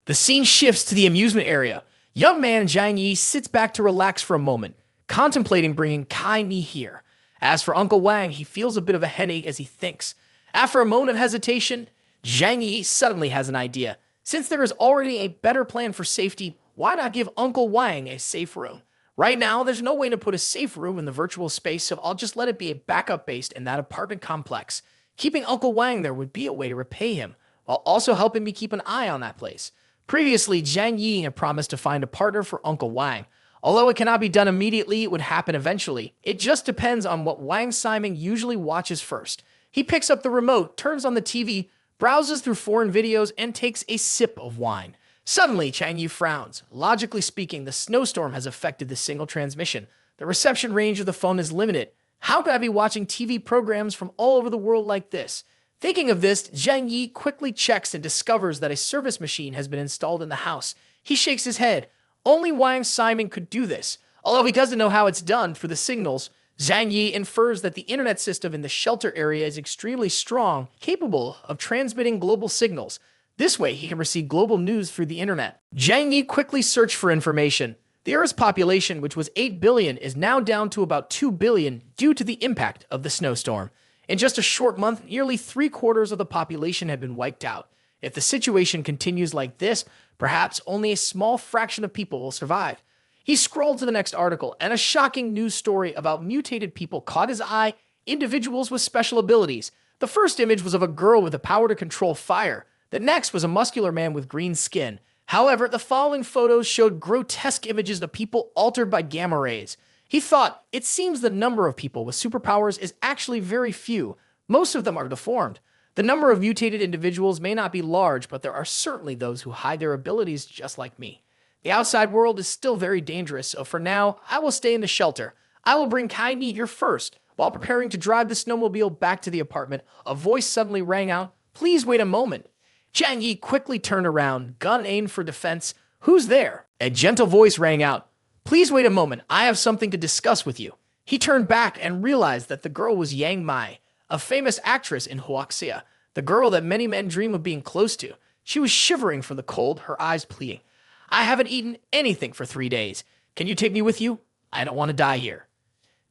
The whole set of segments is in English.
The scene shifts to the amusement area. Young man Zhang Yi sits back to relax for a moment, contemplating bringing Kai Ni here. As for Uncle Wang, he feels a bit of a headache as he thinks. After a moment of hesitation, Zhang Yi suddenly has an idea. Since there is already a better plan for safety, why not give Uncle Wang a safe room? Right now, there's no way to put a safe room in the virtual space, so I'll just let it be a backup based in that apartment complex. Keeping Uncle Wang there would be a way to repay him, while also helping me keep an eye on that place. Previously, Zhang Yi had promised to find a partner for Uncle Wang. Although it cannot be done immediately, it would happen eventually. It just depends on what Wang Simon usually watches first. He picks up the remote, turns on the TV, browses through foreign videos, and takes a sip of wine. Suddenly, Zhang Yi frowns. Logically speaking, the snowstorm has affected the signal transmission. The reception range of the phone is limited. How could I be watching TV programs from all over the world like this? Thinking of this, Zhang Yi quickly checks and discovers that a service machine has been installed in the house. He shakes his head. Only Wang Simon could do this. Although he doesn't know how it's done for the signals, Zhang Yi infers that the internet system in the shelter area is extremely strong, capable of transmitting global signals. This way, he can receive global news through the internet. Zhang Yi quickly searched for information. The Earth's population, which was 8 billion, is now down to about 2 billion due to the impact of the snowstorm. In just a short month, nearly 3/4 of the population had been wiped out. If the situation continues like this, perhaps only a small fraction of people will survive. He scrolled to the next article, and a shocking news story about mutated people caught his eye, individuals with special abilities. The first image was of a girl with the power to control fire. The next was a muscular man with green skin. However, the following photos showed grotesque images of people altered by gamma rays. He thought, it seems the number of people with superpowers is actually very few. Most of them are deformed. The number of mutated individuals may not be large, but there are certainly those who hide their abilities just like me. The outside world is still very dangerous, so for now, I will stay in the shelter. I will bring Kai Ni here first. While preparing to drive the snowmobile back to the apartment, a voice suddenly rang out, "Please wait a moment." Zhang Yi quickly turned around, gun aimed for defense. "Who's there?" A gentle voice rang out. "Please wait a moment, I have something to discuss with you." He turned back and realized that the girl was Yang Mai, a famous actress in Huaxia, the girl that many men dream of being close to. She was shivering from the cold, her eyes pleading. "I haven't eaten anything for 3 days. Can you take me with you? I don't want to die here."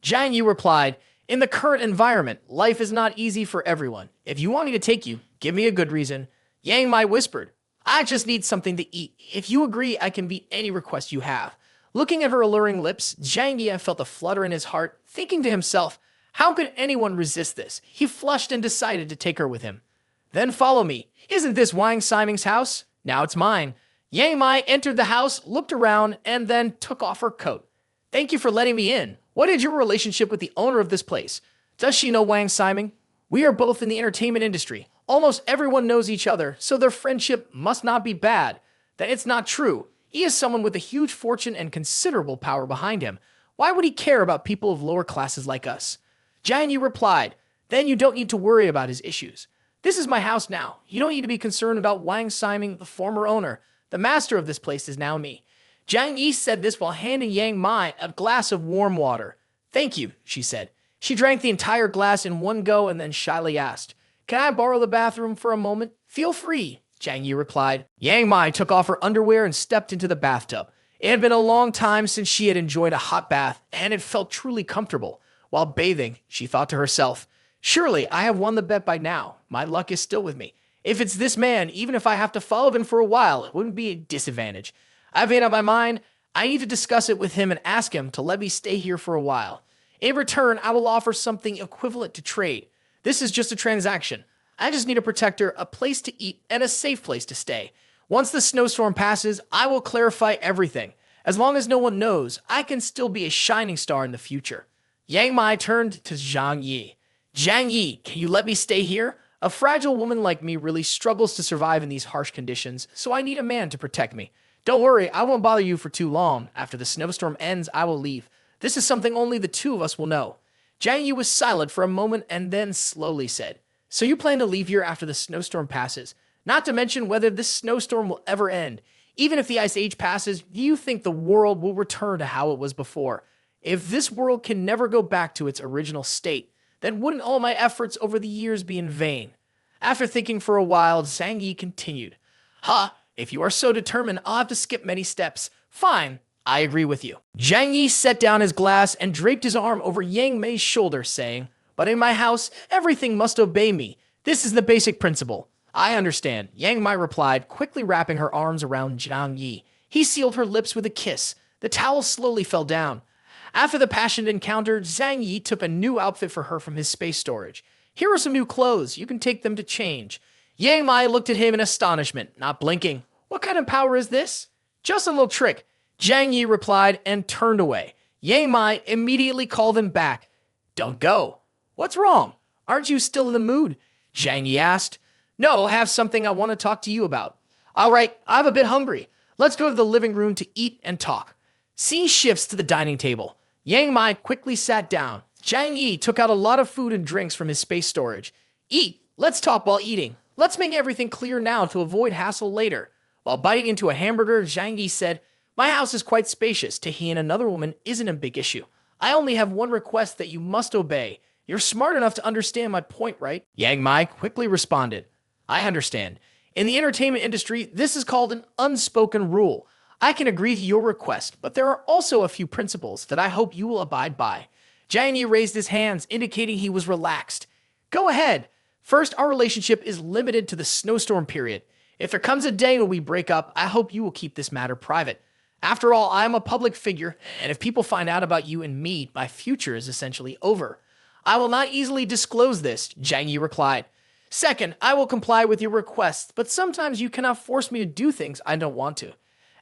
Zhang Yi replied, "In the current environment, life is not easy for everyone. If you want me to take you, give me a good reason." Yang Mai whispered, "I just need something to eat. If you agree, I can meet any request you have." Looking at her alluring lips, Zhang Yi felt a flutter in his heart, thinking to himself, how could anyone resist this? He flushed and decided to take her with him. "Then follow me. Isn't this Wang Siming's house? Now it's mine." Yang Mai entered the house, looked around, and then took off her coat. "Thank you for letting me in. What is your relationship with the owner of this place? Does she know Wang Siming? We are both in the entertainment industry. Almost everyone knows each other, so their friendship must not be bad." Then it's not true. He is someone with a huge fortune and considerable power behind him. Why would he care about people of lower classes like us? Zhang Yi replied, "Then you don't need to worry about his issues. This is my house now. You don't need to be concerned about Wang Siming, the former owner. The master of this place is now me." Zhang Yi said this while handing Yang Mai a glass of warm water. "Thank you," she said. She drank the entire glass in one go and then shyly asked, "Can I borrow the bathroom for a moment?" "Feel free," Zhang Yi replied. Yang Mai took off her underwear and stepped into the bathtub. It had been a long time since she had enjoyed a hot bath, and it felt truly comfortable. While bathing, she thought to herself, "Surely I have won the bet by now. My luck is still with me. If it's this man, even if I have to follow him for a while, it wouldn't be a disadvantage. I've made up my mind. I need to discuss it with him and ask him to let me stay here for a while. In return, I will offer something equivalent to trade. This is just a transaction. I just need a protector, a place to eat, and a safe place to stay. Once the snowstorm passes, I will clarify everything. As long as no one knows, I can still be a shining star in the future." Yang Mai turned to Zhang Yi. "Zhang Yi, can you let me stay here? A fragile woman like me really struggles to survive in these harsh conditions, so I need a man to protect me. Don't worry, I won't bother you for too long. After the snowstorm ends, I will leave. This is something only the two of us will know." Zhang Yi was silent for a moment and then slowly said, "So you plan to leave here after the snowstorm passes? Not to mention whether this snowstorm will ever end. Even if the Ice Age passes, do you think the world will return to how it was before? If this world can never go back to its original state, then wouldn't all my efforts over the years be in vain?" After thinking for a while, Zhang Yi continued, "Ha, If you are so determined, I'll have to skip many steps. Fine, I agree with you. Zhang Yi set down his glass and draped his arm over Yang Mei's shoulder, saying, but in my house, everything must obey me. This is the basic principle. I understand, Yang Mei replied, quickly wrapping her arms around Zhang Yi. He sealed her lips with a kiss. The towel slowly fell down. After the passionate encounter, Zhang Yi took a new outfit for her from his space storage. Here are some new clothes. You can take them to change. Yang Mei looked at him in astonishment, not blinking. What kind of power is this? Just a little trick. Zhang Yi replied and turned away. Yang Mei immediately called him back. Don't go. What's wrong? Aren't you still in the mood? Zhang Yi asked. No, I have something I want to talk to you about. All right, I'm a bit hungry. Let's go to the living room to eat and talk. Scene shifts to the dining table. Yang Mei quickly sat down. Zhang Yi took out a lot of food and drinks from his space storage. Eat. Let's talk while eating. Let's make everything clear now to avoid hassle later. While biting into a hamburger, Zhang Yi said, my house is quite spacious. To he and another woman isn't a big issue. I only have one request that you must obey. You're smart enough to understand my point, right? Yang Mei quickly responded, I understand. In the entertainment industry, this is called an unspoken rule. I can agree to your request, but there are also a few principles that I hope you will abide by. Zhang Yi raised his hands, indicating he was relaxed. Go ahead. First, our relationship is limited to the snowstorm period. If there comes a day when we break up, I hope you will keep this matter private. After all, I am a public figure, and if people find out about you and me, my future is essentially over. I will not easily disclose this, Zhang Yi replied. Second, I will comply with your requests, but sometimes you cannot force me to do things I don't want to.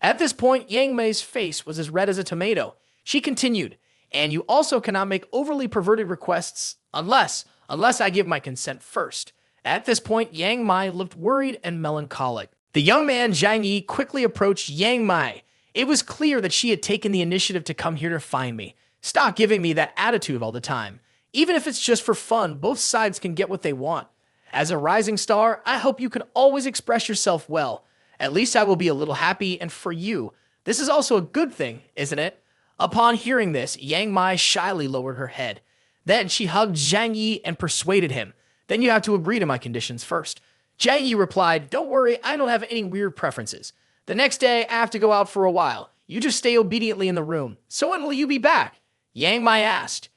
At this point, Yang Mei's face was as red as a tomato. She continued, and you also cannot make overly perverted requests unless I give my consent first. At this point, Yang Mei looked worried and melancholic. The young man Zhang Yi quickly approached Yang Mei. It was clear that she had taken the initiative to come here to find me. Stop giving me that attitude all the time. Even if it's just for fun, both sides can get what they want. As a rising star, I hope you can always express yourself well. At least I will be a little happy, and for you, this is also a good thing, isn't it? Upon hearing this, Yang Mei shyly lowered her head. Then she hugged Zhang Yi and persuaded him. Then you have to agree to my conditions first. Zhang Yi replied, don't worry, I don't have any weird preferences. The next day, I have to go out for a while. You just stay obediently in the room. So when will you be back? Yang Mei asked.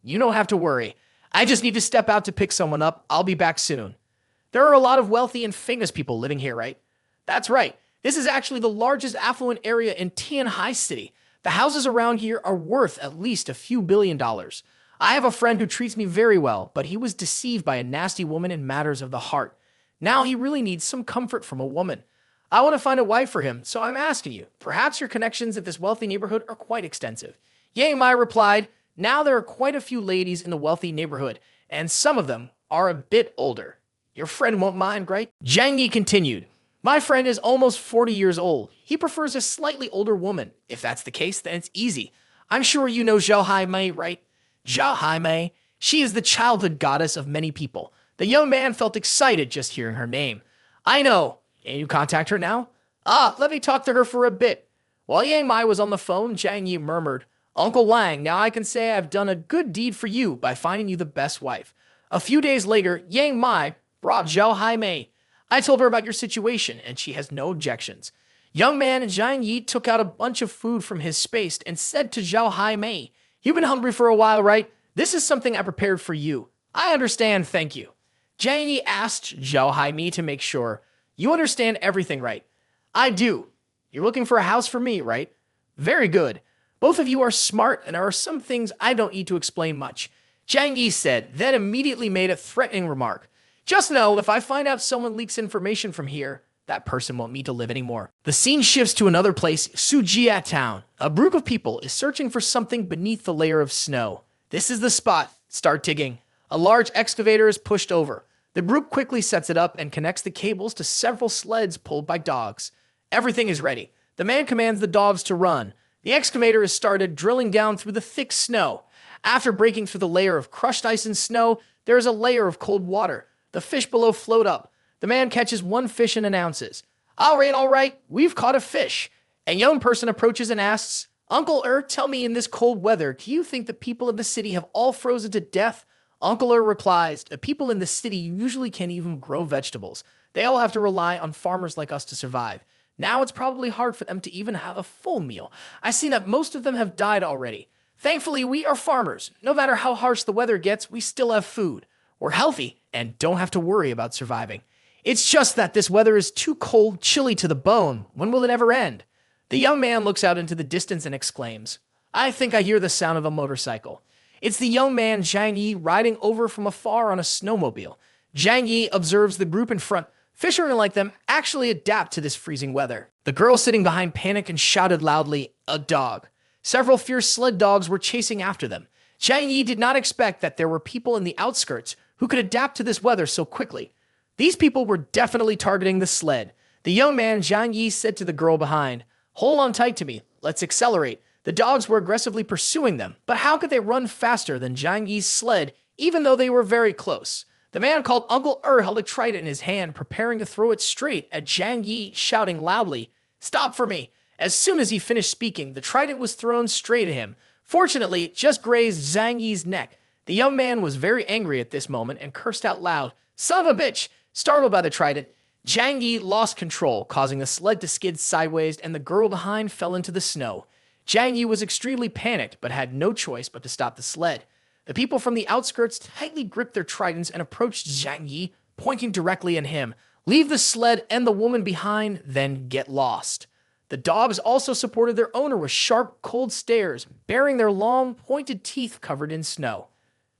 You don't have to worry. I just need to step out to pick someone up. I'll be back soon. There are a lot of wealthy and famous people living here, right? That's right. This is actually the largest affluent area in Tianhai City. The houses around here are worth at least a few $billions. I have a friend who treats me very well, but he was deceived by a nasty woman in matters of the heart. Now he really needs some comfort from a woman. I want to find a wife for him, so I'm asking you. Perhaps your connections at this wealthy neighborhood are quite extensive. Yang Mei replied, now there are quite a few ladies in the wealthy neighborhood, and some of them are a bit older. Your friend won't mind, right? Zhang Yi continued, my friend is almost 40 years old. He prefers a slightly older woman. If that's the case, then it's easy. I'm sure you know Zhao Mei, right? Zhao Mei. She is the childhood goddess of many people. The young man felt excited just hearing her name. I know. Can you contact her now? Let me talk to her for a bit. While Yang Mei was on the phone, Zhang Yi murmured, Uncle Wang, now I can say I've done a good deed for you by finding you the best wife. A few days later, Yang Mei brought Zhao Mei. I told her about your situation, and she has no objections. Young man Zhang Yi took out a bunch of food from his space and said to Zhao Mei, you've been hungry for a while, right? This is something I prepared for you. I understand, thank you. Zhang Yi asked Zhao Mei to make sure. You understand everything, right? I do. You're looking for a house for me, right? Very good. Both of you are smart, and there are some things I don't need to explain much. Zhang Yi said, then immediately made a threatening remark. Just know, if I find out someone leaks information from here, that person won't need to live anymore. The scene shifts to another place, Sujia town. A group of people is searching for something beneath the layer of snow. This is the spot. Start digging. A large excavator is pushed over. The group quickly sets it up and connects the cables to several sleds pulled by dogs. Everything is ready. The man commands the dogs to run. The excavator is started drilling down through the thick snow. After breaking through the layer of crushed ice and snow, there is a layer of cold water. The fish below float up. The man catches one fish and announces, all right, we've caught a fish. A young person approaches and asks, Uncle tell me in this cold weather, do you think the people of the city have all frozen to death? Uncle replies, the people in the city usually can't even grow vegetables. They all have to rely on farmers like us to survive. Now it's probably hard for them to even have a full meal. I see that most of them have died already. Thankfully, we are farmers. No matter how harsh the weather gets, we still have food. We're healthy and don't have to worry about surviving. It's just that this weather is too cold, chilly to the bone. When will it ever end? The young man looks out into the distance and exclaims, I think I hear the sound of a motorcycle. It's the young man Zhang Yi riding over from afar on a snowmobile. Zhang Yi observes the group in front. Fishermen like them actually adapt to this freezing weather. The girl sitting behind panicked and shouted loudly, a dog. Several fierce sled dogs were chasing after them. Zhang Yi did not expect that there were people in the outskirts who could adapt to this weather so quickly. These people were definitely targeting the sled. The young man Zhang Yi said to the girl behind, hold on tight to me, let's accelerate. The dogs were aggressively pursuing them, but how could they run faster than Zhang Yi's sled, even though they were very close? The man called Uncle held a trident in his hand, preparing to throw it straight at Zhang Yi, shouting loudly, stop for me. As soon as he finished speaking, the trident was thrown straight at him. Fortunately, it just grazed Zhang Yi's neck. The young man was very angry at this moment and cursed out loud, son of a bitch! Startled by the trident, Zhang Yi lost control, causing the sled to skid sideways and the girl behind fell into the snow. Zhang Yi was extremely panicked, but had no choice but to stop the sled. The people from the outskirts tightly gripped their tridents and approached Zhang Yi, pointing directly at him. Leave the sled and the woman behind, then get lost. The dogs also supported their owner with sharp, cold stares, baring their long, pointed teeth covered in snow.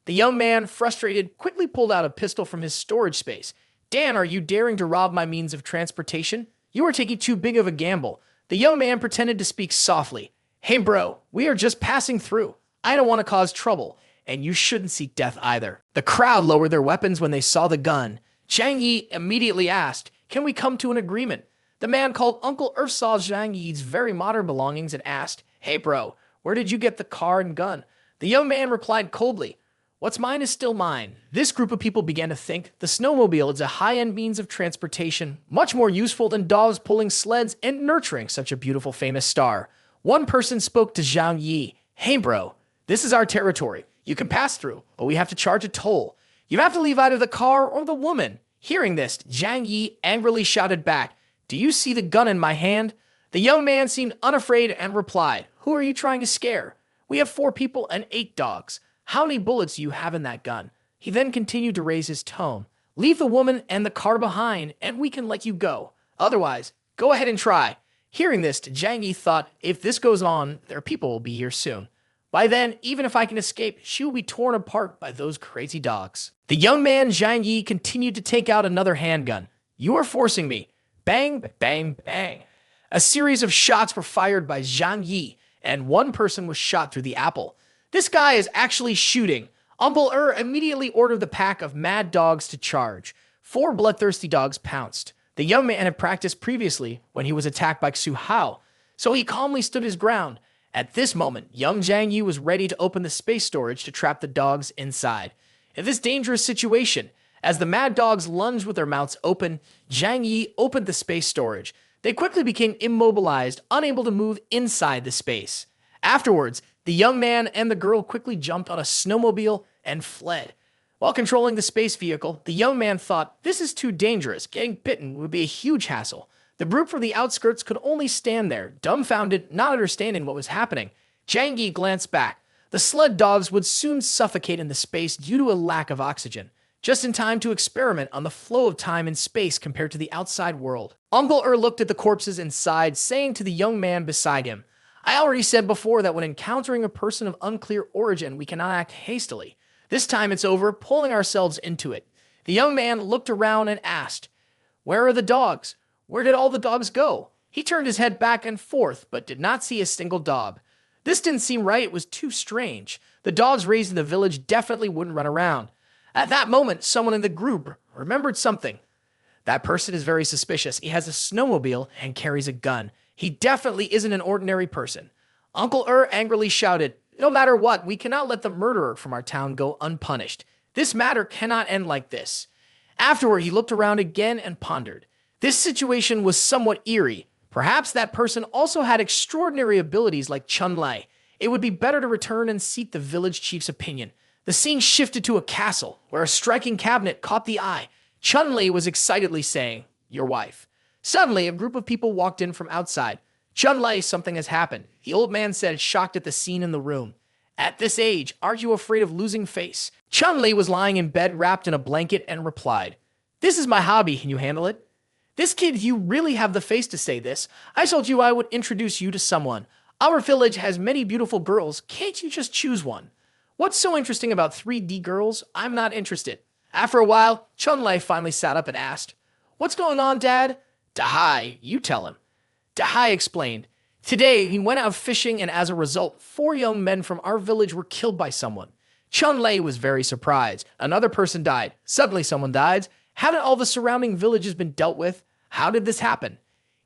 The young man, frustrated, quickly pulled out a pistol from his storage space. Dan, are you daring to rob my means of transportation? You are taking too big of a gamble. The young man pretended to speak softly. Hey bro, we are just passing through. I don't want to cause trouble, and you shouldn't seek death either. The crowd lowered their weapons when they saw the gun. Zhang Yi immediately asked, can we come to an agreement? The man called Uncle saw Zhang Yi's very modern belongings and asked, hey bro, where did you get the car and gun? The young man replied coldly, what's mine is still mine. This group of people began to think the snowmobile is a high-end means of transportation, much more useful than dogs pulling sleds and nurturing such a beautiful famous star. One person spoke to Zhang Yi. Hey bro, this is our territory. You can pass through, but we have to charge a toll. You have to leave either the car or the woman. Hearing this, Zhang Yi angrily shouted back, do you see the gun in my hand? The young man seemed unafraid and replied, who are you trying to scare? We have 4 people and 8 dogs. How many bullets do you have in that gun? He then continued to raise his tone. Leave the woman and the car behind, and we can let you go. Otherwise, go ahead and try. Hearing this, Zhang Yi thought, if this goes on, their people will be here soon. By then, even if I can escape, she will be torn apart by those crazy dogs. The young man Zhang Yi continued to take out another handgun. You are forcing me. Bang, bang, bang. A series of shots were fired by Zhang Yi, and one person was shot through the apple. This guy is actually shooting. Uncle immediately ordered the pack of mad dogs to charge. 4 bloodthirsty dogs pounced. The young man had practiced previously when he was attacked by Xu Hao, so he calmly stood his ground. At this moment, young Zhang Yi was ready to open the space storage to trap the dogs inside. In this dangerous situation, as the mad dogs lunged with their mouths open, Zhang Yi opened the space storage. They quickly became immobilized, unable to move inside the space. Afterwards, the young man and the girl quickly jumped on a snowmobile and fled. While controlling the space vehicle, the young man thought, this is too dangerous. Getting bitten would be a huge hassle. The group from the outskirts could only stand there, dumbfounded, not understanding what was happening. Zhang Yi glanced back. The sled dogs would soon suffocate in the space due to a lack of oxygen, just in time to experiment on the flow of time and space compared to the outside world. Uncle looked at the corpses inside, saying to the young man beside him, I already said before that when encountering a person of unclear origin, we cannot act hastily. This time it's over, pulling ourselves into it. The young man looked around and asked, where are the dogs? Where did all the dogs go? He turned his head back and forth, but did not see a single dog. This didn't seem right, it was too strange. The dogs raised in the village definitely wouldn't run around. At that moment, someone in the group remembered something. That person is very suspicious. He has a snowmobile and carries a gun. He definitely isn't an ordinary person. Uncle angrily shouted, no matter what, we cannot let the murderer from our town go unpunished. This matter cannot end like this. Afterward, he looked around again and pondered. This situation was somewhat eerie. Perhaps that person also had extraordinary abilities like Chun-Li. It would be better to return and seek the village chief's opinion. The scene shifted to a castle, where a striking cabinet caught the eye. Chun-Li was excitedly saying, your wife. Suddenly, a group of people walked in from outside. Chun-Li, something has happened, the old man said, shocked at the scene in the room. At this age, aren't you afraid of losing face? Chun-Li was lying in bed wrapped in a blanket and replied, "This is my hobby, can you handle it?" "This kid, you really have the face to say this. I told you I would introduce you to someone. Our village has many beautiful girls, can't you just choose one?" "What's so interesting about 3D girls? I'm not interested." After a while, Chun-Li finally sat up and asked, "What's going on, Dad?" "Dahai, you tell him." Dahai explained, "Today, he went out fishing and as a result, 4 young men from our village were killed by someone." Chun-Li was very surprised. Another person died. Suddenly someone died. Hadn't all the surrounding villages been dealt with? How did this happen?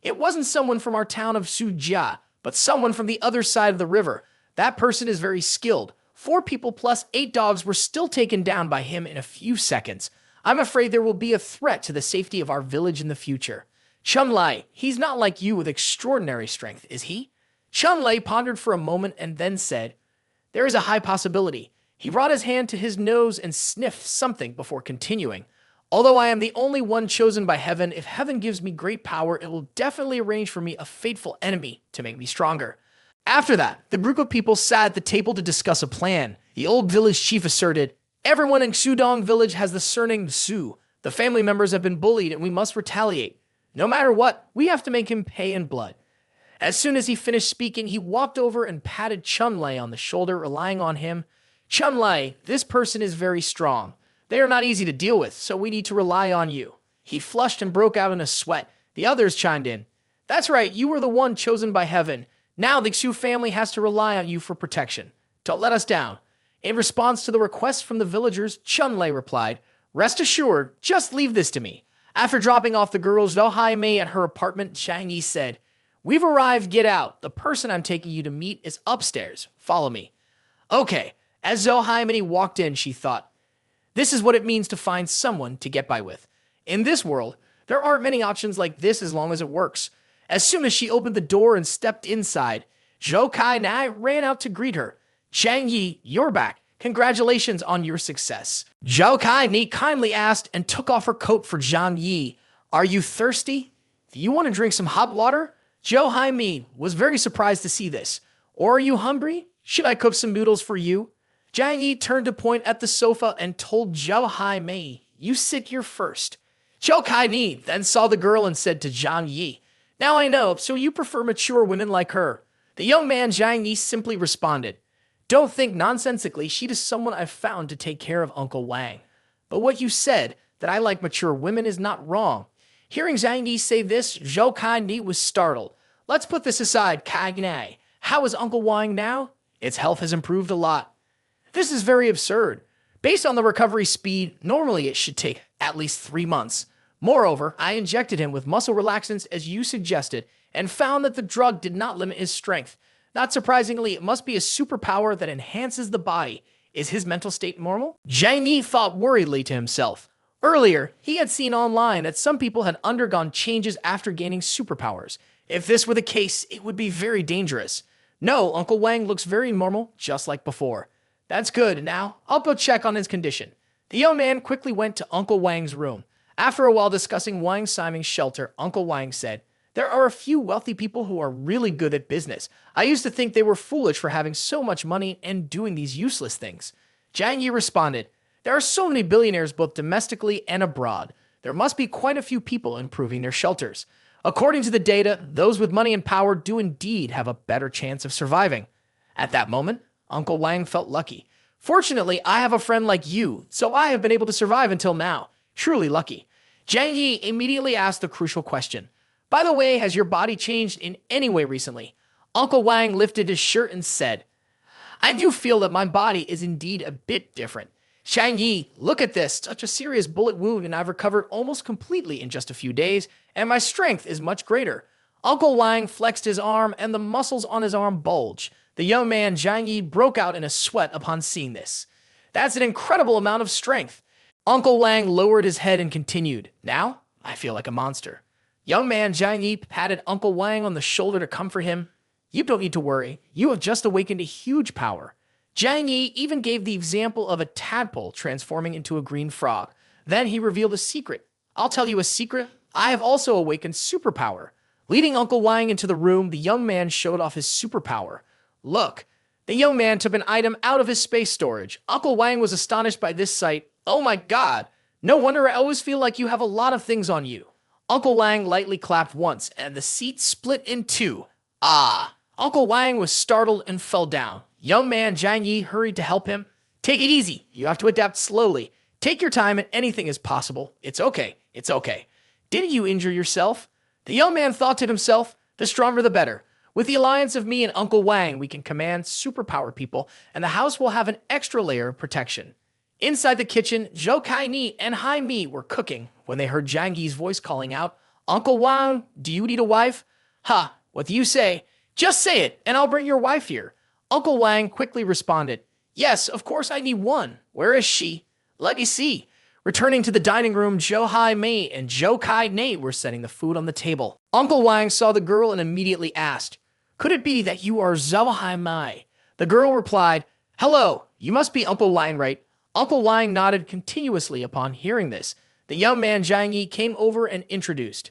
"It wasn't someone from our town of Sujia, but someone from the other side of the river. That person is very skilled. 4 people plus 8 dogs were still taken down by him in a few seconds. I'm afraid there will be a threat to the safety of our village in the future." "Chun-Li, he's not like you with extraordinary strength, is he?" Chun-Li pondered for a moment and then said, "There is a high possibility." He brought his hand to his nose and sniffed something before continuing. "Although I am the only one chosen by heaven, if heaven gives me great power, it will definitely arrange for me a fateful enemy to make me stronger." After that, the group of people sat at the table to discuss a plan. The old village chief asserted, "Everyone in Xudong village has the surname Su. The family members have been bullied and we must retaliate. No matter what, we have to make him pay in blood." As soon as he finished speaking, he walked over and patted Chun-Li on the shoulder, relying on him. "Chun-Li, this person is very strong. They are not easy to deal with, so we need to rely on you." He flushed and broke out in a sweat. The others chimed in. "That's right, you were the one chosen by heaven. Now the Xu family has to rely on you for protection. Don't let us down." In response to the request from the villagers, Chun-Li replied, "Rest assured, just leave this to me." After dropping off the girls, Zhao Mei at her apartment, Zhang Yi said, "We've arrived, get out. The person I'm taking you to meet is upstairs. Follow me." Okay. As Zhao Mei walked in, she thought, this is what it means to find someone to get by with. In this world, there aren't many options like this as long as it works. As soon as she opened the door and stepped inside, Zhou Kai Nai ran out to greet her. "Zhang Yi, you're back. Congratulations on your success." Zhou Kai Ni kindly asked and took off her coat for Zhang Yi. "Are you thirsty? Do you want to drink some hot water?" Zhou Haimi was very surprised to see this. "Or are you hungry? Should I cook some noodles for you?" Zhang Yi turned to point at the sofa and told Zhou Haimi, "You sit here first." Zhou Kai Ni then saw the girl and said to Zhang Yi, "Now I know, so you prefer mature women like her." The young man Zhang Yi simply responded, "Don't think nonsensically, she is someone I've found to take care of Uncle Wang. But what you said, that I like mature women, is not wrong." Hearing Zhang Yi say this, Zhou Kai Ni was startled. "Let's put this aside, Kai Nai. How is Uncle Wang now?" "Its health has improved a lot." "This is very absurd. Based on the recovery speed, normally it should take at least 3 months. Moreover, I injected him with muscle relaxants as you suggested and found that the drug did not limit his strength. Not surprisingly, it must be a superpower that enhances the body. Is his mental state normal?" Zhang Yi thought worriedly to himself. Earlier, he had seen online that some people had undergone changes after gaining superpowers. If this were the case, it would be very dangerous. No, Uncle Wang looks very normal, just like before. "That's good. Now, I'll go check on his condition." The young man quickly went to Uncle Wang's room. After a while discussing Wang Siming's shelter, Uncle Wang said, "There are a few wealthy people who are really good at business. I used to think they were foolish for having so much money and doing these useless things." Zhang Yi responded, "There are so many billionaires both domestically and abroad. There must be quite a few people improving their shelters. According to the data, those with money and power do indeed have a better chance of surviving." At that moment, Uncle Wang felt lucky. "Fortunately, I have a friend like you, so I have been able to survive until now. Truly lucky." Zhang Yi immediately asked the crucial question. "By the way, has your body changed in any way recently?" Uncle Wang lifted his shirt and said, "I do feel that my body is indeed a bit different. Zhang Yi, look at this, such a serious bullet wound and I've recovered almost completely in just a few days, and my strength is much greater." Uncle Wang flexed his arm and the muscles on his arm bulged. The young man Zhang Yi broke out in a sweat upon seeing this. "That's an incredible amount of strength." Uncle Wang lowered his head and continued, "Now, I feel like a monster." Young man Zhang Yi patted Uncle Wang on the shoulder to comfort him. "You don't need to worry. You have just awakened a huge power." Zhang Yi even gave the example of a tadpole transforming into a green frog. Then he revealed a secret. "I'll tell you a secret. I have also awakened superpower. Leading Uncle Wang into the room, the young man showed off his superpower. Look. The young man took an item out of his space storage. Uncle Wang was astonished by this sight. Oh my god. No wonder I always feel like you have a lot of things on you. Uncle Wang lightly clapped once, and the seat split in two. Ah. Uncle Wang was startled and fell down. Young man Zhang Yi hurried to help him. Take it easy. You have to adapt slowly. Take your time and anything is possible. It's okay. It's okay. Didn't you injure yourself? The young man thought to himself, the stronger the better. With the alliance of me and Uncle Wang, we can command superpower people, and the house will have an extra layer of protection. Inside the kitchen, Zhou Kai-ni and Hai Mi were cooking when they heard Zhang Yi's voice calling out, Uncle Wang, do you need a wife? Ha, what do you say? Just say it, and I'll bring your wife here. Uncle Wang quickly responded, yes, of course I need one. Where is she? Let me see. Returning to the dining room, Zhou Hai Mi and Zhou Kai-ni were setting the food on the table. Uncle Wang saw the girl and immediately asked, could it be that you are Zhou Hai Mi? The girl replied, hello, you must be Uncle Wang, right? Uncle Wang nodded continuously upon hearing this. The young man Zhang Yi came over and introduced.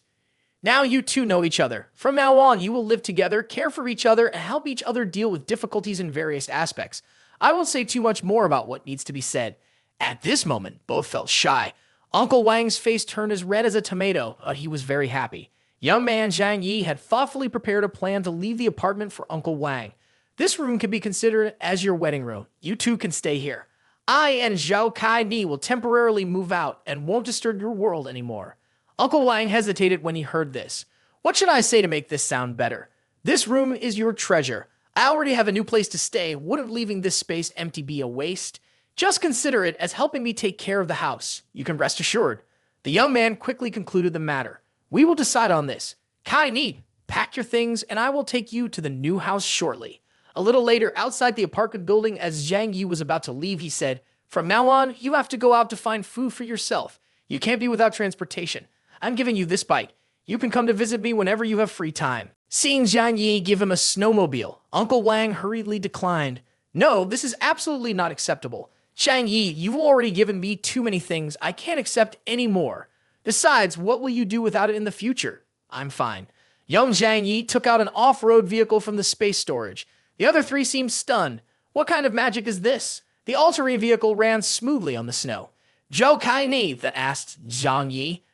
Now you two know each other. From now on, you will live together, care for each other, and help each other deal with difficulties in various aspects. I won't say too much more about what needs to be said. At this moment, both felt shy. Uncle Wang's face turned as red as a tomato, but he was very happy. Young man Zhang Yi had thoughtfully prepared a plan to leave the apartment for Uncle Wang. This room can be considered as your wedding room. You two can stay here. I and Zhou Kai-ni will temporarily move out and won't disturb your world anymore. Uncle Wang hesitated when he heard this. What should I say to make this sound better? This room is your treasure. I already have a new place to stay. Wouldn't leaving this space empty be a waste? Just consider it as helping me take care of the house. You can rest assured. The young man quickly concluded the matter. We will decide on this. Kai-ni, pack your things and I will take you to the new house shortly. A little later, outside the apartment building, as Zhang Yi was about to leave, he said, from now on, you have to go out to find food for yourself. You can't be without transportation. I'm giving you this bite. You can come to visit me whenever you have free time. Seeing Zhang Yi give him a snowmobile, Uncle Wang hurriedly declined. No, this is absolutely not acceptable. Zhang Yi, you've already given me too many things. I can't accept any more. Besides, what will you do without it in the future? I'm fine. Young Zhang Yi took out an off-road vehicle from the space storage. The other three seemed stunned. What kind of magic is this? The all-terrain vehicle ran smoothly on the snow. Zhou Kai-ni then asked Zhang Yi,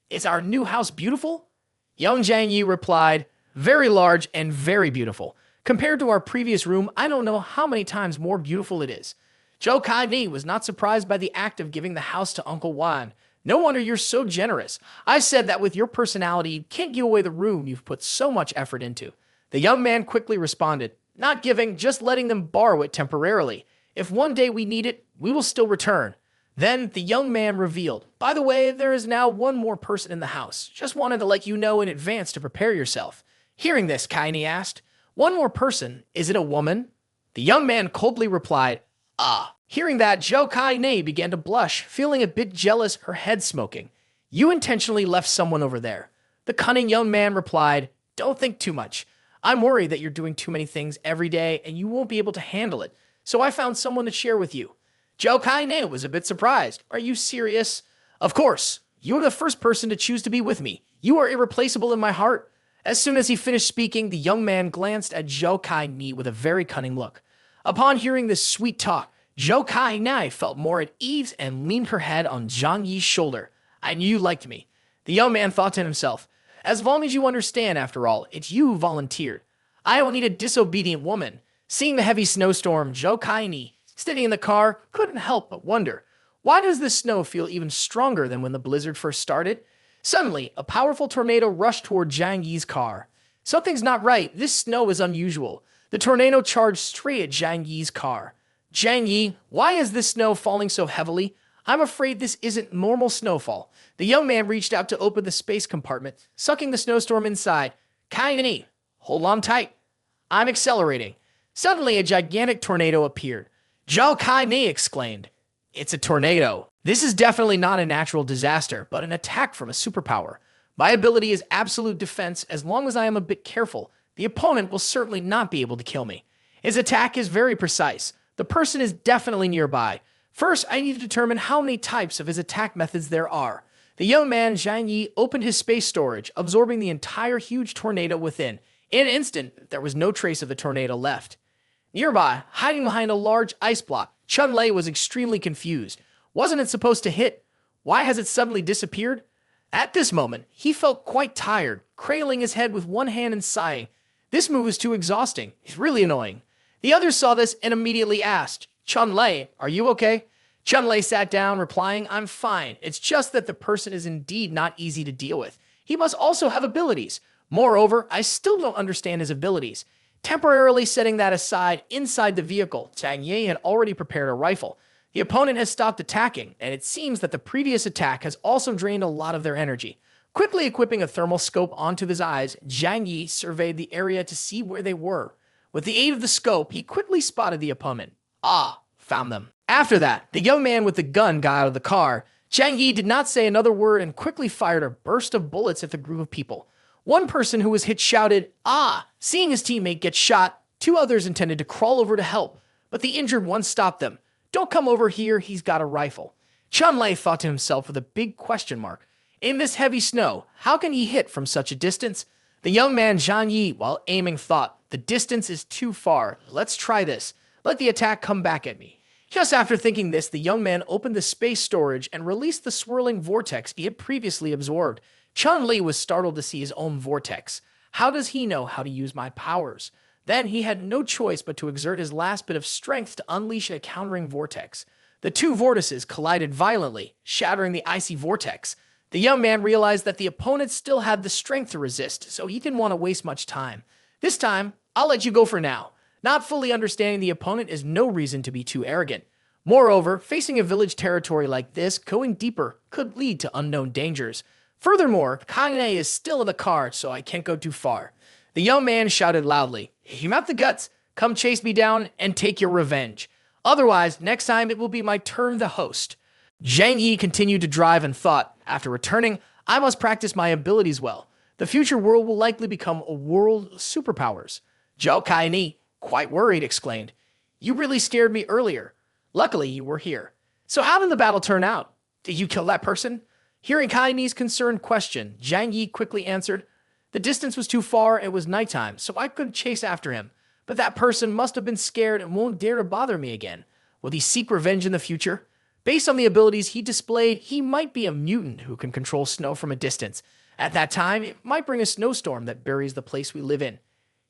is our new house beautiful? Young Zhang Yi replied, very large and very beautiful. Compared to our previous room, I don't know how many times more beautiful it is. Zhou Kai-ni was not surprised by the act of giving the house to Uncle Wang. No wonder you're so generous. I said that with your personality, you can't give away the room you've put so much effort into. The young man quickly responded, not giving, just letting them borrow it temporarily. If one day we need it, we will still return. Then the young man revealed, by the way, there is now one more person in the house. Just wanted to let you know in advance to prepare yourself. Hearing this, Kai-ni asked, one more person, is it a woman? The young man coldly replied, ah. Hearing that, Zhou Kai-ni began to blush, feeling a bit jealous, her head smoking. You intentionally left someone over there. The cunning young man replied, don't think too much. I'm worried that you're doing too many things every day and you won't be able to handle it. So I found someone to share with you. Zhou Kai-ni was a bit surprised. Are you serious? Of course. You are the first person to choose to be with me. You are irreplaceable in my heart. As soon as he finished speaking, the young man glanced at Zhou Kai-ni with a very cunning look. Upon hearing this sweet talk, Zhou Kai-ni felt more at ease and leaned her head on Zhang Yi's shoulder. I knew you liked me. The young man thought to himself, as long as you understand, after all, it's you who volunteered. I don't need a disobedient woman. Seeing the heavy snowstorm, Zhou Kai-ni, sitting in the car, couldn't help but wonder, why does this snow feel even stronger than when the blizzard first started? Suddenly, a powerful tornado rushed toward Zhang Yi's car. Something's not right. This snow is unusual. The tornado charged straight at Zhang Yi's car. Zhang Yi, why is this snow falling so heavily? I'm afraid this isn't normal snowfall. The young man reached out to open the space compartment, sucking the snowstorm inside. Kai-ni, hold on tight. I'm accelerating. Suddenly, a gigantic tornado appeared. Zhou Kai-ni exclaimed, it's a tornado. This is definitely not a natural disaster, but an attack from a superpower. My ability is absolute defense. As long as I am a bit careful, the opponent will certainly not be able to kill me. His attack is very precise. The person is definitely nearby. First, I need to determine how many types of his attack methods there are. The young man, Zhang Yi, opened his space storage, absorbing the entire huge tornado within. In an instant, there was no trace of the tornado left. Nearby, hiding behind a large ice block, Chun-Lei was extremely confused. Wasn't it supposed to hit? Why has it suddenly disappeared? At this moment, he felt quite tired, cradling his head with one hand and sighing. This move was too exhausting. It's really annoying. The others saw this and immediately asked, Chun-Lei, are you okay? Chun-Lei sat down, replying, I'm fine. It's just that the person is indeed not easy to deal with. He must also have abilities. Moreover, I still don't understand his abilities. Temporarily setting that aside, inside the vehicle, Zhang Yi had already prepared a rifle. The opponent has stopped attacking, and it seems that the previous attack has also drained a lot of their energy. Quickly equipping a thermal scope onto his eyes, Zhang Yi surveyed the area to see where they were. With the aid of the scope, he quickly spotted the opponent. Found them. After that, the young man with the gun got out of the car. Zhang Yi did not say another word and quickly fired a burst of bullets at the group of people. One person who was hit shouted, Seeing his teammate get shot, two others intended to crawl over to help, but the injured one stopped them. Don't come over here, he's got a rifle. Chun-Lei thought to himself with a big question mark. In this heavy snow, how can he hit from such a distance? The young man Zhang Yi, while aiming, thought, the distance is too far. Let's try this. Let the attack come back at me. Just after thinking this, the young man opened the space storage and released the swirling vortex he had previously absorbed. Chun-Li was startled to see his own vortex. How does he know how to use my powers? Then he had no choice but to exert his last bit of strength to unleash a countering vortex. The two vortices collided violently, shattering the icy vortex. The young man realized that the opponent still had the strength to resist, so he didn't want to waste much time. This time, I'll let you go for now. Not fully understanding the opponent is no reason to be too arrogant. Moreover, facing a village territory like this, going deeper could lead to unknown dangers. Furthermore, Kane is still in the car, so I can't go too far. The young man shouted loudly, You have the guts. Come chase me down and take your revenge. Otherwise, next time it will be my turn to host. Zhang Yi continued to drive and thought, after returning, I must practice my abilities well. The future world will likely become a world of superpowers. Zhao Kaini, quite worried, exclaimed, You really scared me earlier. Luckily, you were here. So how did the battle turn out? Did you kill that person? Hearing Kaini's concerned question, Zhang Yi quickly answered, The distance was too far, it was nighttime, so I couldn't chase after him. But that person must have been scared and won't dare to bother me again. Will he seek revenge in the future? Based on the abilities he displayed, he might be a mutant who can control snow from a distance. At that time, it might bring a snowstorm that buries the place we live in.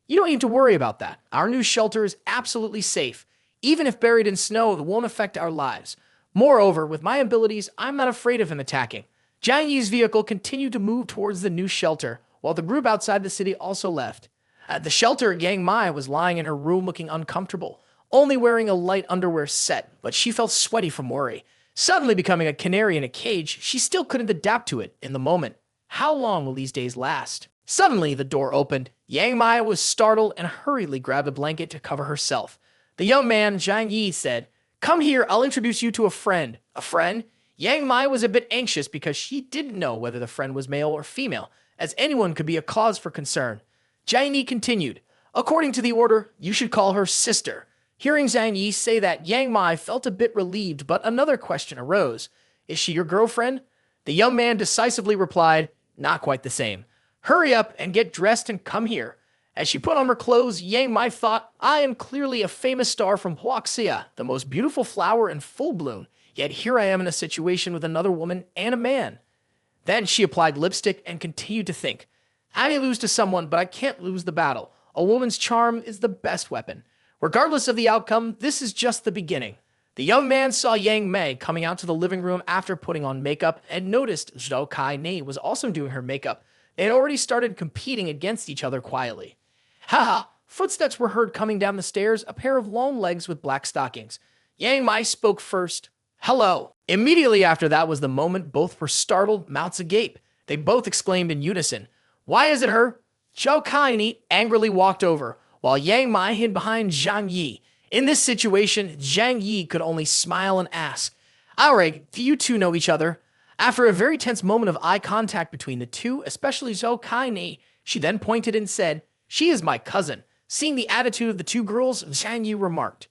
You don't need to worry about that. Our new shelter is absolutely safe. Even if buried in snow, it won't affect our lives. Moreover, with my abilities, I'm not afraid of him attacking. Zhang Yi's vehicle continued to move towards the new shelter, while the group outside the city also left. At the shelter, Yang Mai was lying in her room looking uncomfortable, only wearing a light underwear set, but she felt sweaty from worry. Suddenly becoming a canary in a cage, she still couldn't adapt to it in the moment. How long will these days last? Suddenly, the door opened. Yang Mai was startled and hurriedly grabbed a blanket to cover herself. The young man, Zhang Yi, said, Come here, I'll introduce you to a friend. A friend? Yang Mai was a bit anxious because she didn't know whether the friend was male or female, as anyone could be a cause for concern. Zhang Yi continued, According to the order, you should call her sister. Hearing Zhang Yi say that, Yang Mai felt a bit relieved, but another question arose. Is she your girlfriend? The young man decisively replied, Not quite the same. Hurry up and get dressed and come here. As she put on her clothes, Yang Mai thought, I am clearly a famous star from Huaxia, the most beautiful flower in full bloom, yet here I am in a situation with another woman and a man. Then she applied lipstick and continued to think, I may lose to someone, but I can't lose the battle. A woman's charm is the best weapon. Regardless of the outcome, this is just the beginning. The young man saw Yang Mei coming out to the living room after putting on makeup and noticed Zhou Kai Ni was also doing her makeup. They had already started competing against each other quietly. Haha, footsteps were heard coming down the stairs, a pair of long legs with black stockings. Yang Mai spoke first. Hello. Immediately after that was the moment both were startled, mouths agape. They both exclaimed in unison, Why is it her? Zhou Kai Ni angrily walked over, while Yang Mai hid behind Zhang Yi. In this situation, Zhang Yi could only smile and ask, Aureg, do you two know each other? After a very tense moment of eye contact between the two, especially Zhou Kai Ni, she then pointed and said, She is my cousin. Seeing the attitude of the two girls, Zhang Yi remarked,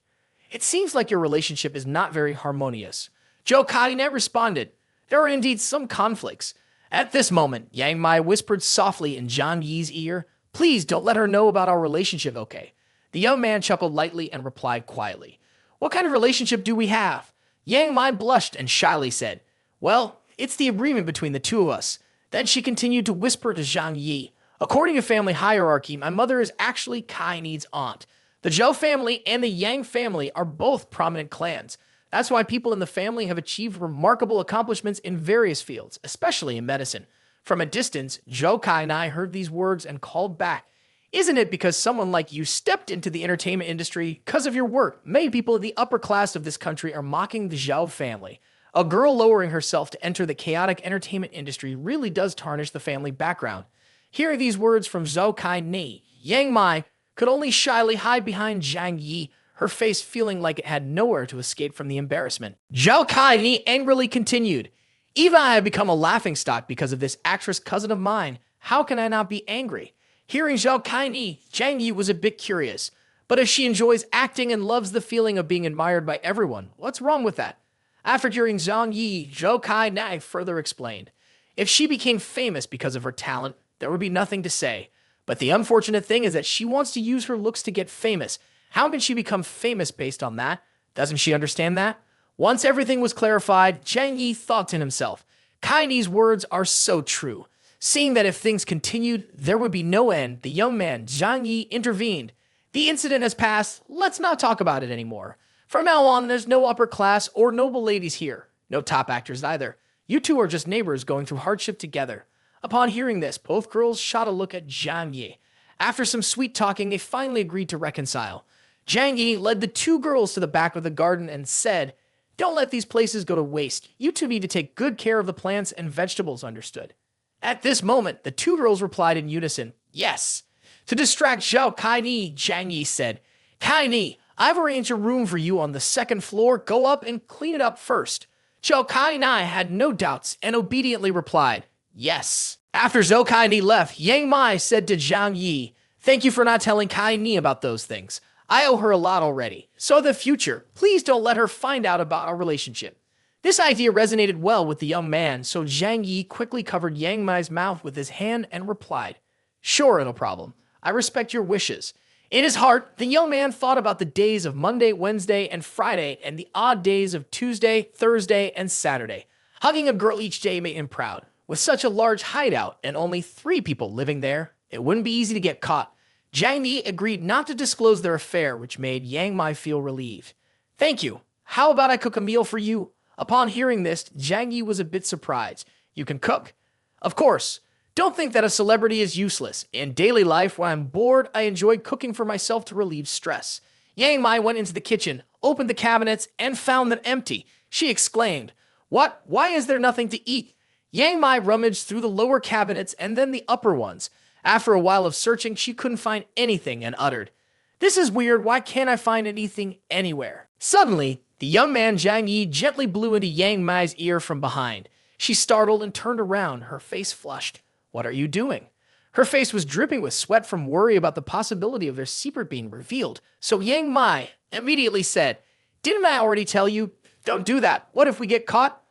It seems like your relationship is not very harmonious. Zhou Kai Ni responded, There are indeed some conflicts. At this moment, Yang Mai whispered softly in Zhang Yi's ear, "Please don't let her know about our relationship, okay?" The young man chuckled lightly and replied quietly, "What kind of relationship do we have?" Yang Mai blushed and shyly said, "Well, it's the agreement between the two of us." Then she continued to whisper to Zhang Yi, "According to family hierarchy, my mother is actually Kai Ni's aunt. The Zhou family and the Yang family are both prominent clans. That's why people in the family have achieved remarkable accomplishments in various fields, especially in medicine." From a distance, Zhou Kai Ni heard these words and called back, "Isn't it because someone like you stepped into the entertainment industry because of your work? Many people in the upper class of this country are mocking the Zhou family. A girl lowering herself to enter the chaotic entertainment industry really does tarnish the family background." Hearing these words from Zhou Kai Ni, Yang Mai could only shyly hide behind Zhang Yi, her face feeling like it had nowhere to escape from the embarrassment. Zhou Kai Ni angrily continued, "Even I have become a laughingstock because of this actress cousin of mine. How can I not be angry?" Hearing Zhou Kai Ni, Zhang Yi was a bit curious. But if she enjoys acting and loves the feeling of being admired by everyone, what's wrong with that? After hearing Zhang Yi, Zhou Kai Ni further explained, "If she became famous because of her talent, there would be nothing to say. But the unfortunate thing is that she wants to use her looks to get famous. How can she become famous based on that? Doesn't she understand that?" Once everything was clarified, Zhang Yi thought to himself, Kai Ni's words are so true. Seeing that if things continued, there would be no end, the young man, Zhang Yi, intervened. "The incident has passed. Let's not talk about it anymore. From now on, there's no upper class or noble ladies here. No top actors either. You two are just neighbors going through hardship together." Upon hearing this, both girls shot a look at Zhang Yi. After some sweet talking, they finally agreed to reconcile. Zhang Yi led the two girls to the back of the garden and said, "Don't let these places go to waste. You two need to take good care of the plants and vegetables, understood?" At this moment, the two girls replied in unison, "Yes." To distract Zhou Kai Ni, Zhang Yi said, "Kai Ni, I've arranged a room for you on the second floor. Go up and clean it up first." Zhou Kai Ni had no doubts and obediently replied, "Yes." After Zhou Kai Ni left, Yang Mai said to Zhang Yi, "Thank you for not telling Kai Ni about those things. I owe her a lot already. So in the future, please don't let her find out about our relationship." This idea resonated well with the young man, so Zhang Yi quickly covered Yang Mai's mouth with his hand and replied, "Sure, no problem. I respect your wishes." In his heart, the young man thought about the days of Monday, Wednesday, and Friday, and the odd days of Tuesday, Thursday, and Saturday. Hugging a girl each day made him proud. With such a large hideout and only 3 people living there, it wouldn't be easy to get caught. Zhang Yi agreed not to disclose their affair, which made Yang Mai feel relieved. "Thank you. How about I cook a meal for you?" Upon hearing this, Zhang Yi was a bit surprised. "You can cook?" "Of course. Don't think that a celebrity is useless. In daily life, when I'm bored, I enjoy cooking for myself to relieve stress." Yang Mai went into the kitchen, opened the cabinets, and found them empty. She exclaimed, "What? Why is there nothing to eat?" Yang Mai rummaged through the lower cabinets and then the upper ones. After a while of searching, she couldn't find anything and uttered, "This is weird. Why can't I find anything anywhere?" Suddenly, the young man Zhang Yi gently blew into Yang Mai's ear from behind. She startled and turned around, her face flushed. "What are you doing?" Her face was dripping with sweat from worry about the possibility of their secret being revealed. So Yang Mai immediately said, "Didn't I already tell you? Don't do that. What if we get caught?"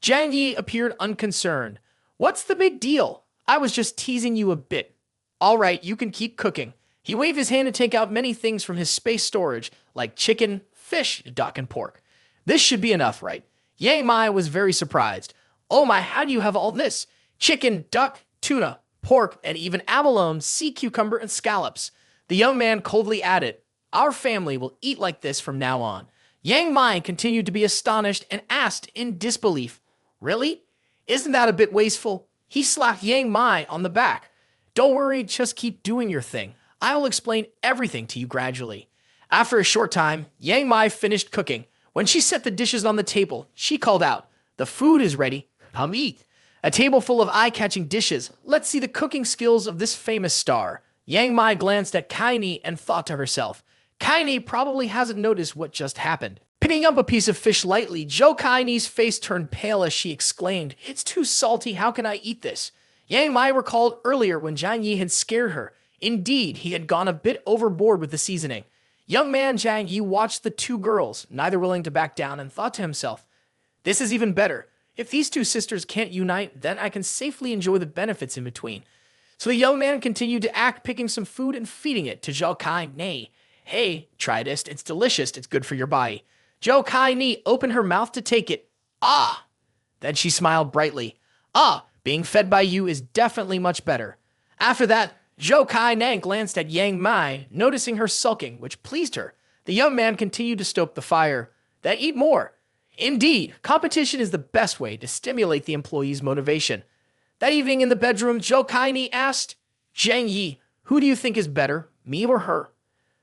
Zhang Yi appeared unconcerned. "What's the big deal? I was just teasing you a bit. All right, you can keep cooking." He waved his hand to take out many things from his space storage, like chicken, fish, duck, and pork. "This should be enough, right?" Yang Mai was very surprised. "Oh my, how do you have all this? Chicken, duck, tuna, pork, and even abalone, sea cucumber, and scallops." The young man coldly added, "Our family will eat like this from now on." Yang Mai continued to be astonished and asked in disbelief, "Really? Isn't that a bit wasteful?" He slapped Yang Mai on the back. "Don't worry, just keep doing your thing. I will explain everything to you gradually." After a short time, Yang Mai finished cooking. When she set the dishes on the table, she called out, "The food is ready. Come eat." A table full of eye-catching dishes. Let's see the cooking skills of this famous star. Yang Mai glanced at Kai Ni and thought to herself, Kai Ni probably hasn't noticed what just happened. Picking up a piece of fish lightly, Zhou Kai Ni's face turned pale as she exclaimed, "It's too salty. How can I eat this?" Yang Mai recalled earlier when Zhang Yi had scared her. Indeed, he had gone a bit overboard with the seasoning. Young man Zhang Yi watched the two girls, neither willing to back down, and thought to himself, "This is even better. If these two sisters can't unite, then I can safely enjoy the benefits in between. So the young man continued to act, picking some food and feeding it to Zhao Kai Nei. Hey, try this. It's delicious. It's good for your body. Zhao Kai Nei opened her mouth to take it. Ah! Then she smiled brightly. Ah, being fed by you is definitely much better. After that, Zhou Kai Nang glanced at Yang Mai, noticing her sulking, which pleased her. The young man continued to stoke the fire. Then eat more. Indeed, competition is the best way to stimulate the employee's motivation. That evening in the bedroom, Zhou Kai Ni asked, Zhang Yi, who do you think is better, me or her?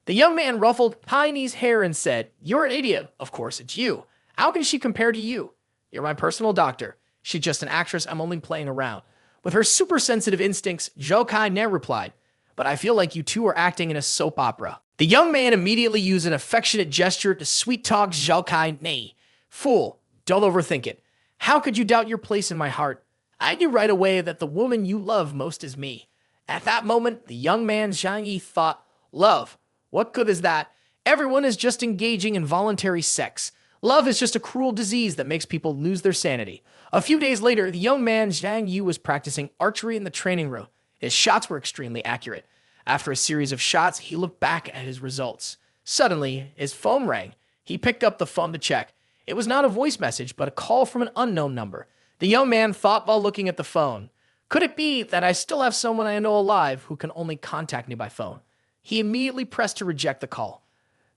The young man ruffled Kai Ni's hair and said, You're an idiot. Of course, it's you. How can she compare to you? You're my personal doctor. She's just an actress. I'm only playing around. With her super sensitive instincts, Zhou Kai Ne replied, But I feel like you two are acting in a soap opera. The young man immediately used an affectionate gesture to sweet-talk Zhou Kai Ne. Fool, don't overthink it. How could you doubt your place in my heart? I knew right away that the woman you love most is me. At that moment, the young man Zhang Yi thought, Love, what good is that? Everyone is just engaging in voluntary sex. Love is just a cruel disease that makes people lose their sanity. A few days later, the young man Zhang Yi was practicing archery in the training room. His shots were extremely accurate. After a series of shots, he looked back at his results. Suddenly, his phone rang. He picked up the phone to check. It was not a voice message, but a call from an unknown number. The young man thought while looking at the phone, Could it be that I still have someone I know alive who can only contact me by phone? He immediately pressed to reject the call.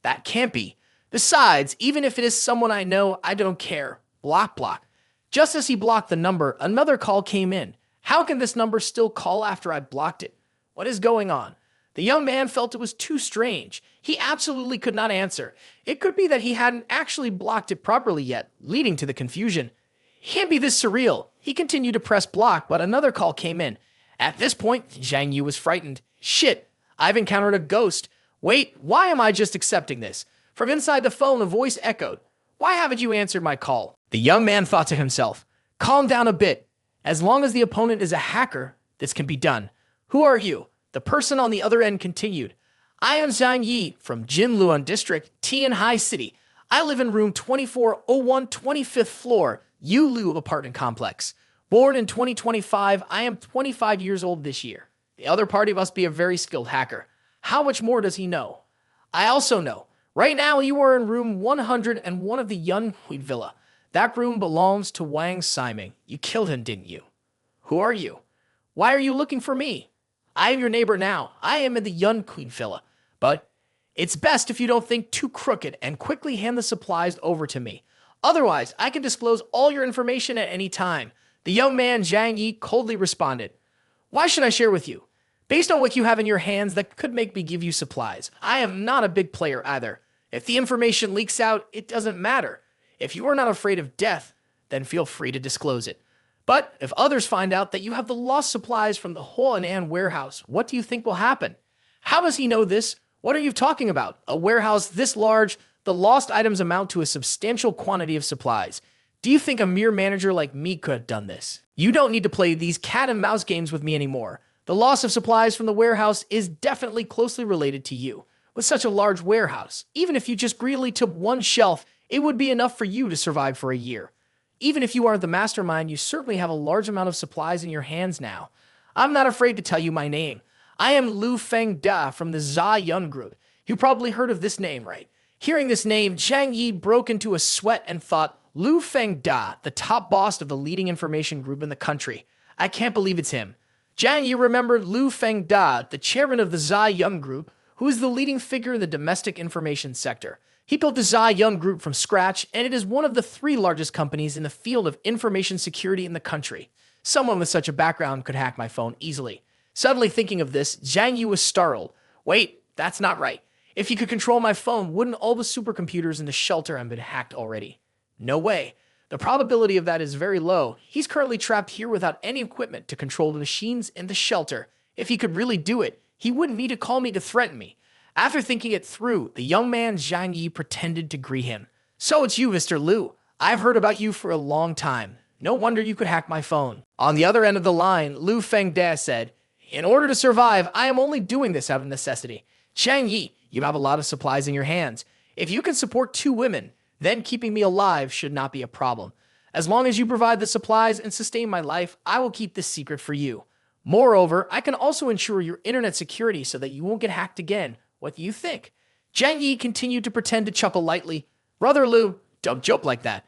That can't be. Besides, even if it is someone I know, I don't care. Block, block. Just as he blocked the number, another call came in. How can this number still call after I blocked it? What is going on? The young man felt it was too strange. He absolutely could not answer. It could be that he hadn't actually blocked it properly yet, leading to the confusion. Can't be this surreal. He continued to press block, but another call came in. At this point, Zhang Yi was frightened. Shit, I've encountered a ghost. Wait, why am I just accepting this? From inside the phone, a voice echoed. Why haven't you answered my call? The young man thought to himself, Calm down a bit. As long as the opponent is a hacker, this can be done. Who are you? The person on the other end continued. I am Zhang Yi from Jinluan District, Tian Hai City. I live in room 2401, 25th floor, Yulu apartment complex. Born in 2025, I am 25 years old this year. The other party must be a very skilled hacker. How much more does he know? I also know. Right now, you are in room 101 of the Yunhui Villa. That room belongs to Wang Siming. You killed him, didn't you? Who are you? Why are you looking for me? I am your neighbor now. I am in the Yunhui Villa. But it's best if you don't think too crooked and quickly hand the supplies over to me. Otherwise, I can disclose all your information at any time. The young man Zhang Yi coldly responded. Why should I share with you? Based on what you have in your hands, that could make me give you supplies. I am not a big player either. If the information leaks out, it doesn't matter. If you are not afraid of death, then feel free to disclose it. But if others find out that you have the lost supplies from the Huanan warehouse, what do you think will happen? How does he know this? What are you talking about? A warehouse this large? The lost items amount to a substantial quantity of supplies. Do you think a mere manager like me could have done this? You don't need to play these cat and mouse games with me anymore. The loss of supplies from the warehouse is definitely closely related to you. With such a large warehouse, even if you just greedily took one shelf, it would be enough for you to survive for a year. Even if you aren't the mastermind, you certainly have a large amount of supplies in your hands now. I'm not afraid to tell you my name. I am Lu Feng Da from the Zha Yun Group. You probably heard of this name, right? Hearing this name, Zhang Yi broke into a sweat and thought, Lu Feng Da, the top boss of the leading information group in the country. I can't believe it's him. Zhang Yi remembered Lu Feng Da, the chairman of the Zha Yun Group, who is the leading figure in the domestic information sector. He built the Zha Yun Group from scratch, and it is one of the 3 largest companies in the field of information security in the country. Someone with such a background could hack my phone easily. Suddenly thinking of this, Zhang Yi was startled. Wait, that's not right. If he could control my phone, wouldn't all the supercomputers in the shelter have been hacked already? No way. The probability of that is very low. He's currently trapped here without any equipment to control the machines in the shelter. If he could really do it, he wouldn't need to call me to threaten me. After thinking it through, the young man Zhang Yi pretended to greet him. So it's you, Mr. Lu. I've heard about you for a long time. No wonder you could hack my phone. On the other end of the line, Lu Feng Da said, In order to survive, I am only doing this out of necessity. Zhang Yi, you have a lot of supplies in your hands. If you can support 2 women, then keeping me alive should not be a problem. As long as you provide the supplies and sustain my life, I will keep this secret for you. Moreover, I can also ensure your internet security so that you won't get hacked again. What do you think? Zhang Yi continued to pretend to chuckle lightly. Brother Liu, don't joke like that.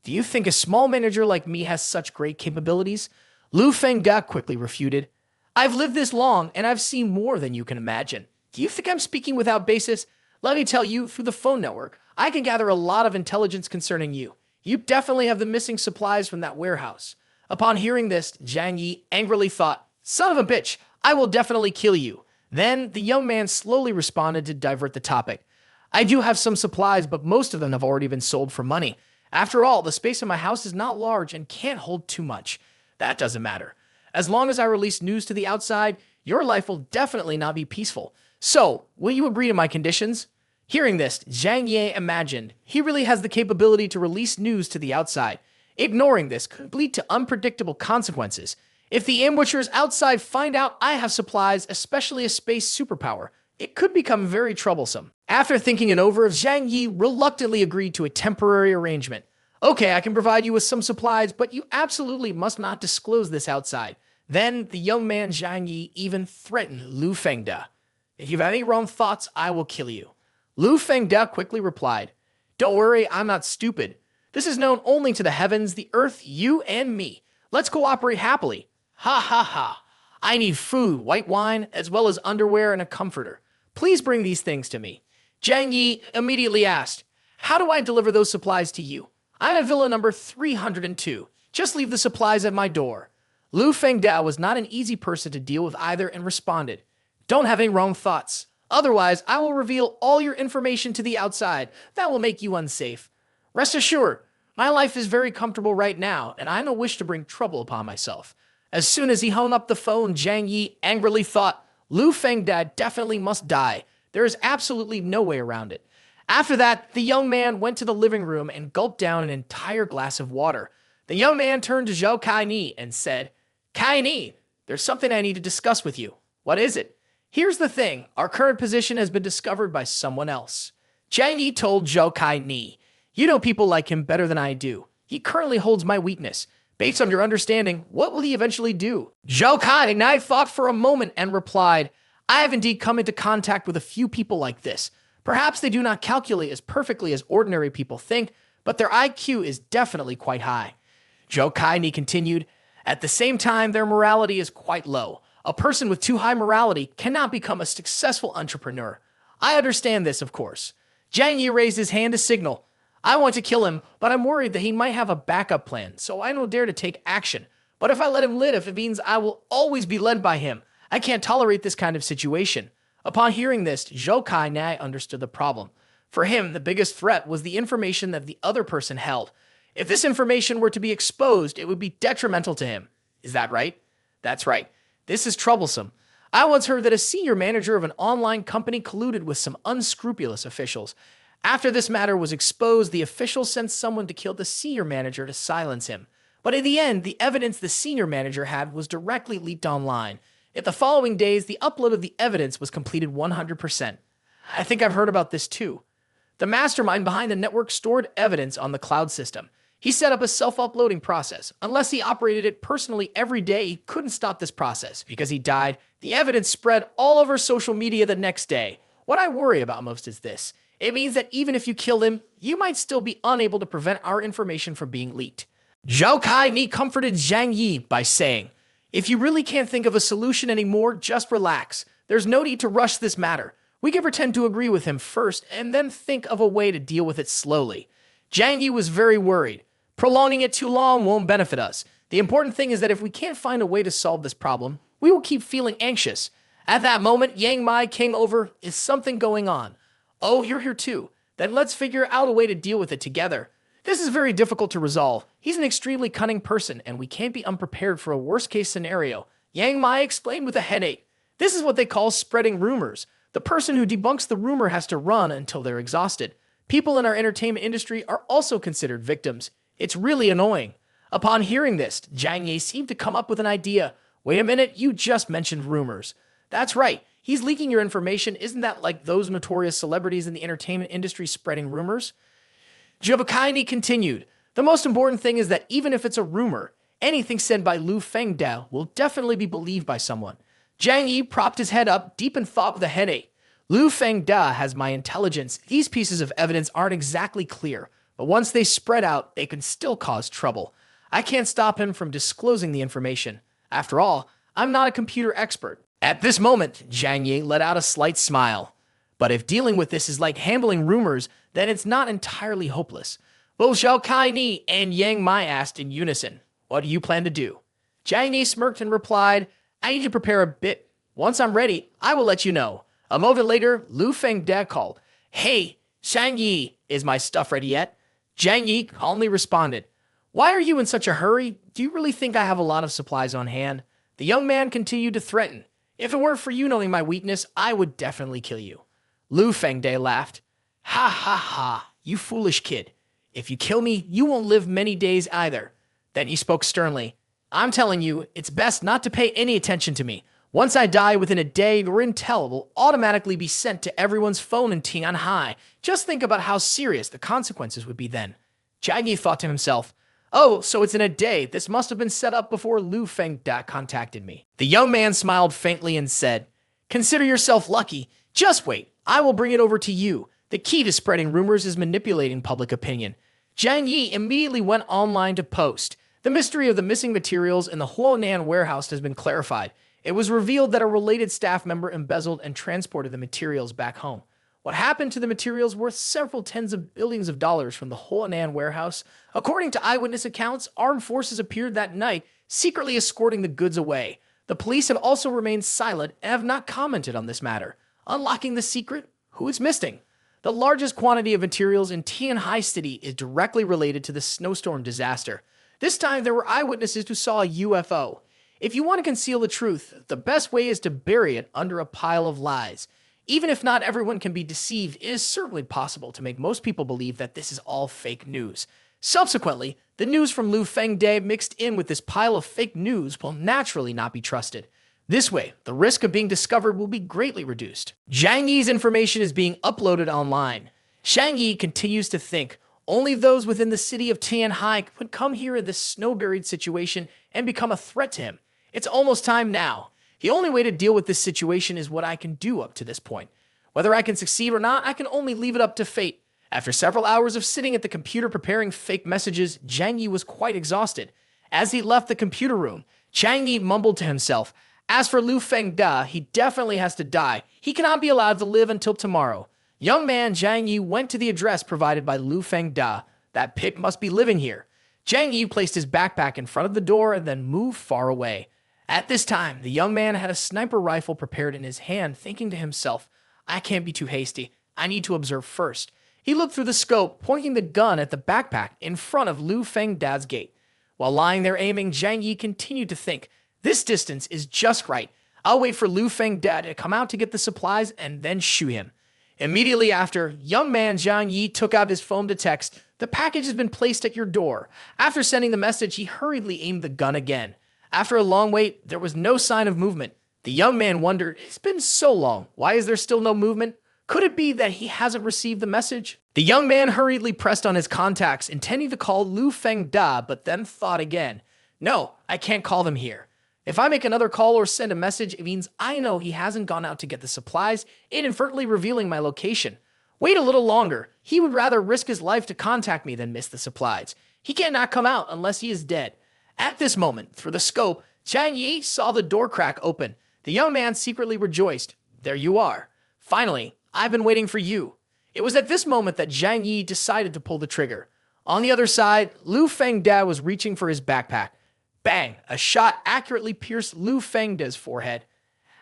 Do you think a small manager like me has such great capabilities? Lu Fengda quickly refuted. I've lived this long, and I've seen more than you can imagine. Do you think I'm speaking without basis? Let me tell you, through the phone network, I can gather a lot of intelligence concerning you. You definitely have the missing supplies from that warehouse. Upon hearing this, Zhang Yi angrily thought, son of a bitch, I will definitely kill you. Then the young man slowly responded to divert the topic. I do have some supplies, but most of them have already been sold for money. After all, the space in my house is not large and can't hold too much. That doesn't matter. As long as I release news to the outside, your life will definitely not be peaceful. So, will you agree to my conditions? Hearing this, Zhang Yi imagined he really has the capability to release news to the outside. Ignoring this could lead to unpredictable consequences. If the ambushers outside find out I have supplies, especially a space superpower, it could become very troublesome. After thinking it over, Zhang Yi reluctantly agreed to a temporary arrangement. Okay, I can provide you with some supplies, but you absolutely must not disclose this outside. Then the young man Zhang Yi even threatened Lu Fengda. If you have any wrong thoughts, I will kill you. Lu Fengda quickly replied, don't worry, I'm not stupid. This is known only to the heavens, the earth, you, and me. Let's cooperate happily. Ha ha ha. I need food, white wine, as well as underwear and a comforter. Please bring these things to me. Zhang Yi immediately asked, how do I deliver those supplies to you? I'm at villa number 302. Just leave the supplies at my door. Lu Fengda was not an easy person to deal with either and responded, don't have any wrong thoughts. Otherwise, I will reveal all your information to the outside. That will make you unsafe. Rest assured, my life is very comfortable right now, and I have no wish to bring trouble upon myself. As soon as he hung up the phone, Zhang Yi angrily thought, Lu Fengda definitely must die. There is absolutely no way around it. After that, the young man went to the living room and gulped down an entire glass of water. The young man turned to Zhou Kai-ni and said, Kai-ni, there's something I need to discuss with you. What is it? Here's the thing. Our current position has been discovered by someone else. Zhang Yi told Zhou Kai-ni, you know people like him better than I do. He currently holds my weakness. Based on your understanding, what will he eventually do? Zhou Kai-ni thought for a moment and replied, I have indeed come into contact with a few people like this. Perhaps they do not calculate as perfectly as ordinary people think, but their IQ is definitely quite high. Zhou Kai-ni continued, at the same time, their morality is quite low. A person with too high morality cannot become a successful entrepreneur. I understand this, of course. Zhang Yi raised his hand to signal. I want to kill him, but I'm worried that he might have a backup plan, so I don't dare to take action. But if I let him live, it means I will always be led by him. I can't tolerate this kind of situation. Upon hearing this, Zhou Kai-ni understood the problem. For him, the biggest threat was the information that the other person held. If this information were to be exposed, it would be detrimental to him. Is that right? That's right. This is troublesome. I once heard that a senior manager of an online company colluded with some unscrupulous officials. After this matter was exposed, the officials sent someone to kill the senior manager to silence him. But in the end, the evidence the senior manager had was directly leaked online. In the following days, the upload of the evidence was completed 100%. I think I've heard about this too. The mastermind behind the network stored evidence on the cloud system. He set up a self-uploading process. Unless he operated it personally every day, he couldn't stop this process. Because he died, the evidence spread all over social media the next day. What I worry about most is this. It means that even if you kill him, you might still be unable to prevent our information from being leaked. Zhou Kai-ni comforted Zhang Yi by saying, if you really can't think of a solution anymore, just relax. There's no need to rush this matter. We can pretend to agree with him first and then think of a way to deal with it slowly. Zhang Yi was very worried. Prolonging it too long won't benefit us. The important thing is that if we can't find a way to solve this problem, we will keep feeling anxious. At that moment, Yang Mai came over. Is something going on? Oh, you're here too. Then let's figure out a way to deal with it together. This is very difficult to resolve. He's an extremely cunning person, and we can't be unprepared for a worst-case scenario. Yang Mai explained with a headache. This is what they call spreading rumors. The person who debunks the rumor has to run until they're exhausted. People in our entertainment industry are also considered victims. It's really annoying. Upon hearing this, Zhang Yi seemed to come up with an idea. Wait a minute, you just mentioned rumors. That's right, he's leaking your information. Isn't that like those notorious celebrities in the entertainment industry spreading rumors? Zhou Kai-ni continued. The most important thing is that even if it's a rumor, anything said by Lu Fengda will definitely be believed by someone. Zhang Yi propped his head up, deep in thought with a headache. Lu Fengda has my intelligence. These pieces of evidence aren't exactly clear, but once they spread out, they can still cause trouble. I can't stop him from disclosing the information. After all, I'm not a computer expert. At this moment, Zhang Yi let out a slight smile. But if dealing with this is like handling rumors, then it's not entirely hopeless. Both Zhao Kai Ni and Yang Mai asked in unison, "What do you plan to do?" Zhang Yi smirked and replied, "I need to prepare a bit. Once I'm ready, I will let you know." A moment later, Lu Fengda called, "Hey, Zhang Yi, is my stuff ready yet?" Zhang Yi calmly responded, "Why are you in such a hurry? Do you really think I have a lot of supplies on hand?" The young man continued to threaten, "If it weren't for you knowing my weakness, I would definitely kill you." Lu Fengda laughed, "Ha ha ha, you foolish kid. If you kill me, you won't live many days either." Then he spoke sternly, "I'm telling you, it's best not to pay any attention to me. Once I die within a day, your intel will automatically be sent to everyone's phone in Tianhai. Just think about how serious the consequences would be then." Zhang Yi thought to himself, "Oh, so it's in a day. This must have been set up before Lu Fengda contacted me." The young man smiled faintly and said, "Consider yourself lucky. Just wait. I will bring it over to you. The key to spreading rumors is manipulating public opinion." Zhang Yi immediately went online to post. The mystery of the missing materials in the Huonan warehouse has been clarified. It was revealed that a related staff member embezzled and transported the materials back home. What happened to the materials worth several tens of billions of dollars from the Huonan warehouse? According to eyewitness accounts, armed forces appeared that night, secretly escorting the goods away. The police have also remained silent and have not commented on this matter. Unlocking the secret? Who is missing? The largest quantity of materials in Tianhai City is directly related to the snowstorm disaster. This time, there were eyewitnesses who saw a UFO. If you want to conceal the truth, the best way is to bury it under a pile of lies. Even if not everyone can be deceived, it is certainly possible to make most people believe that this is all fake news. Subsequently, the news from Lu Fengda mixed in with this pile of fake news will naturally not be trusted. This way, the risk of being discovered will be greatly reduced. Zhang Yi's information is being uploaded online. Zhang Yi continues to think only those within the city of Tianhai would come here in this snow-buried situation and become a threat to him. It's almost time now. The only way to deal with this situation is what I can do up to this point. Whether I can succeed or not, I can only leave it up to fate. After several hours of sitting at the computer preparing fake messages, Zhang Yi was quite exhausted. As he left the computer room, Zhang Yi mumbled to himself, "As for Lu Fengda, he definitely has to die. He cannot be allowed to live until tomorrow." Young man Zhang Yi went to the address provided by Lu Fengda. That pig must be living here. Zhang Yi placed his backpack in front of the door and then moved far away. At this time, the young man had a sniper rifle prepared in his hand, thinking to himself, "I can't be too hasty. I need to observe first." He looked through the scope, pointing the gun at the backpack in front of Lu Fengda's gate. While lying there aiming, Zhang Yi continued to think, "This distance is just right. I'll wait for Lu Fengda to come out to get the supplies and then shoot him." Immediately after, young man Zhang Yi took out his phone to text, "The package has been placed at your door." After sending the message, he hurriedly aimed the gun again. After a long wait, there was no sign of movement. The young man wondered, "It's been so long. Why is there still no movement? Could it be that he hasn't received the message?" The young man hurriedly pressed on his contacts, intending to call Lu Fengda, but then thought again, "No, I can't call them here. If I make another call or send a message, it means I know he hasn't gone out to get the supplies, inadvertently revealing my location. Wait a little longer. He would rather risk his life to contact me than miss the supplies. He cannot come out unless he is dead." At this moment, through the scope, Zhang Yi saw the door crack open. The young man secretly rejoiced. "There you are. Finally, I've been waiting for you." It was at this moment that Zhang Yi decided to pull the trigger. On the other side, Lu Fengda was reaching for his backpack. Bang! A shot accurately pierced Lu Fengda's forehead.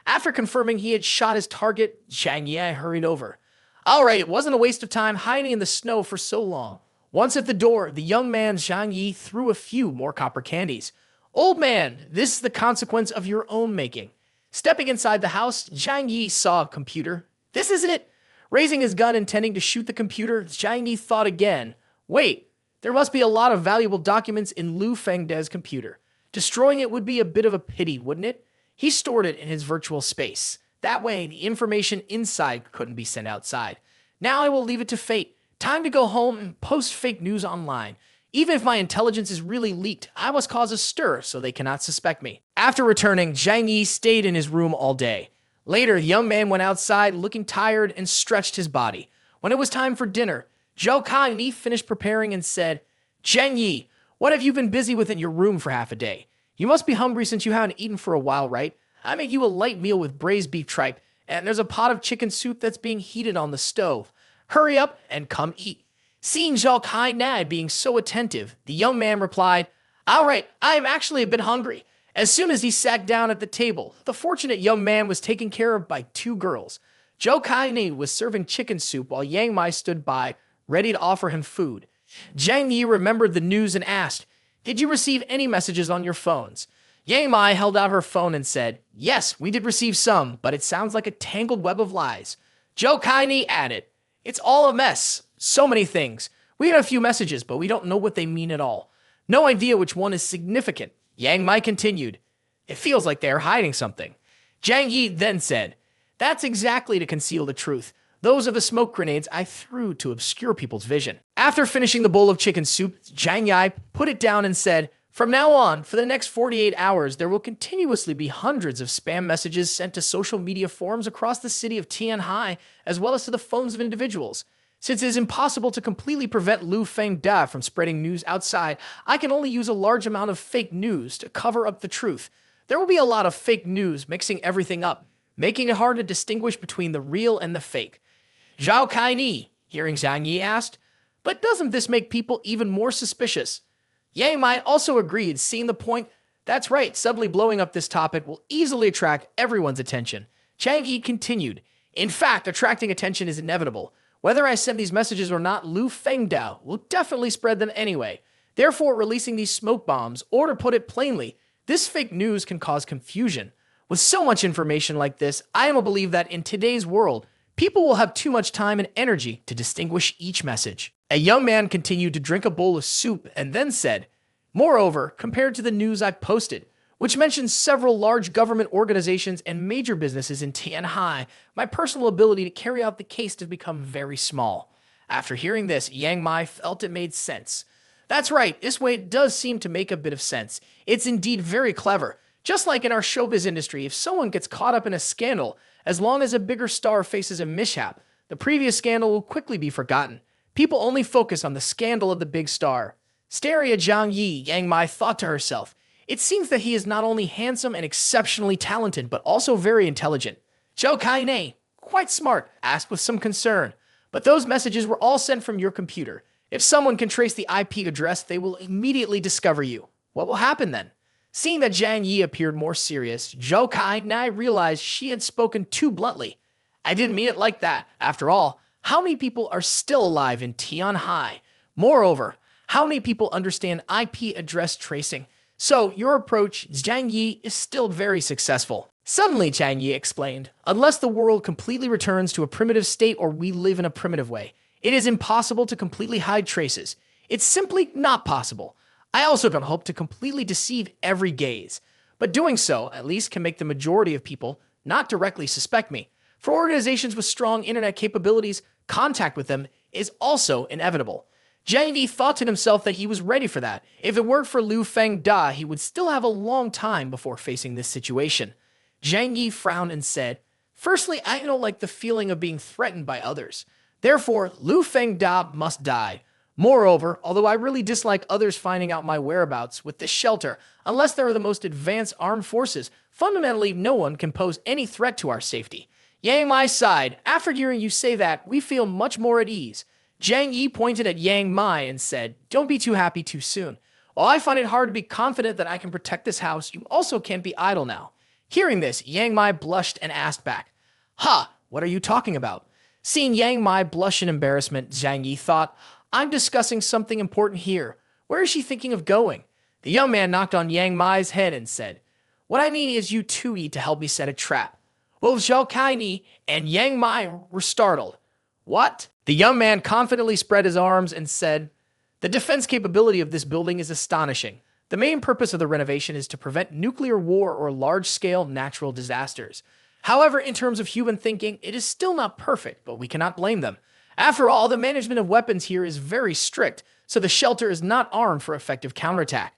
After confirming he had shot his target, Zhang Yi hurried over. All right, it wasn't a waste of time hiding in the snow for so long. Once at the door, the young man Zhang Yi threw a few more copper candies. "Old man, this is the consequence of your own making." Stepping inside the house, Zhang Yi saw a computer. "This isn't it." Raising his gun intending to shoot the computer, Zhang Yi thought again. Wait, there must be a lot of valuable documents in Lu Fengda's computer. Destroying it would be a bit of a pity, wouldn't it? He stored it in his virtual space. That way, the information inside couldn't be sent outside. Now I will leave it to fate. Time to go home and post fake news online. Even if my intelligence is really leaked, I must cause a stir so they cannot suspect me. After returning, Zhang Yi stayed in his room all day. Later, the young man went outside looking tired and stretched his body. When it was time for dinner, Zhou Kai finished preparing and said, "Zhang Yi, what have you been busy with in your room for half a day? You must be hungry since you haven't eaten for a while, right? I make you a light meal with braised beef tripe, and there's a pot of chicken soup that's being heated on the stove. Hurry up and come eat." Seeing Zhao Kai being so attentive, the young man replied, "All right, I am actually a bit hungry." As soon as he sat down at the table, the fortunate young man was taken care of by two girls. Zhou Kai was serving chicken soup while Yang Mai stood by, ready to offer him food. Zhang Yi remembered the news and asked, "Did you receive any messages on your phones?" Yang Mai held out her phone and said, "Yes, we did receive some, but it sounds like a tangled web of lies." Zhou Kai added, "It's all a mess. So many things. We had a few messages, but we don't know what they mean at all. No idea which one is significant." Yang Mai continued, "It feels like they are hiding something." Zhang Yi then said, "That's exactly to conceal the truth. Those are the smoke grenades I threw to obscure people's vision." After finishing the bowl of chicken soup, Zhang Yi put it down and said, "From now on, for the next 48 hours, there will continuously be hundreds of spam messages sent to social media forums across the city of Tianhai, as well as to the phones of individuals. Since it is impossible to completely prevent Lu Fengda from spreading news outside, I can only use a large amount of fake news to cover up the truth. There will be a lot of fake news mixing everything up, making it hard to distinguish between the real and the fake." Zhao Kai hearing Zhang Yi, asked, "But doesn't this make people even more suspicious?" Yang Mai also agreed, seeing the point. "That's right, subtly blowing up this topic will easily attract everyone's attention." Zhang Yi continued, "In fact, attracting attention is inevitable. Whether I send these messages or not, Lu Fengdao will definitely spread them anyway. Therefore, releasing these smoke bombs, or to put it plainly, this fake news can cause confusion. With so much information like this, I am a believe that in today's world, people will have too much time and energy to distinguish each message." A young man continued to drink a bowl of soup and then said, "Moreover, compared to the news I posted, which mentions several large government organizations and major businesses in Tianhai, my personal ability to carry out the case has become very small." After hearing this, Yang Mai felt it made sense. "That's right, this way it does seem to make a bit of sense. It's indeed very clever. Just like in our showbiz industry, if someone gets caught up in a scandal, as long as a bigger star faces a mishap, the previous scandal will quickly be forgotten. People only focus on the scandal of the big star." Staring at Zhang Yi, Yang Mai thought to herself, "It seems that he is not only handsome and exceptionally talented, but also very intelligent." Zhou Kai quite smart, asked with some concern, "But those messages were all sent from your computer. If someone can trace the IP address, they will immediately discover you. What will happen then?" Seeing that Zhang Yi appeared more serious, Zhou Kai realized she had spoken too bluntly. "I didn't mean it like that. After all, how many people are still alive in Tianhai? Moreover, how many people understand IP address tracing? So your approach, Zhang Yi, is still very successful." Suddenly, Zhang Yi explained, "Unless the world completely returns to a primitive state or we live in a primitive way, it is impossible to completely hide traces. It's simply not possible. I also don't hope to completely deceive every gaze. But doing so, at least, can make the majority of people not directly suspect me. For organizations with strong internet capabilities, contact with them is also inevitable." Zhang Yi thought to himself that he was ready for that. If it weren't for Lu Fengda, he would still have a long time before facing this situation. Zhang Yi frowned and said, "Firstly, I don't like the feeling of being threatened by others. Therefore, Lu Fengda must die. Moreover, although I really dislike others finding out my whereabouts with this shelter, unless they are the most advanced armed forces, fundamentally no one can pose any threat to our safety." Yang Mai sighed. "After hearing you say that, we feel much more at ease." Zhang Yi pointed at Yang Mai and said, "Don't be too happy too soon. While I find it hard to be confident that I can protect this house, you also can't be idle now." Hearing this, Yang Mai blushed and asked back, "Ha, what are you talking about?" Seeing Yang Mai blush in embarrassment, Zhang Yi thought, "I'm discussing something important here. Where is she thinking of going?" The young man knocked on Yang Mai's head and said, "What I need is you two to help me set a trap." Both Zhao Kai and Yang Mai were startled. "What?" The young man confidently spread his arms and said, "The defense capability of this building is astonishing. The main purpose of the renovation is to prevent nuclear war or large-scale natural disasters. However, in terms of human thinking, it is still not perfect, but we cannot blame them. After all, the management of weapons here is very strict, so the shelter is not armed for effective counterattack.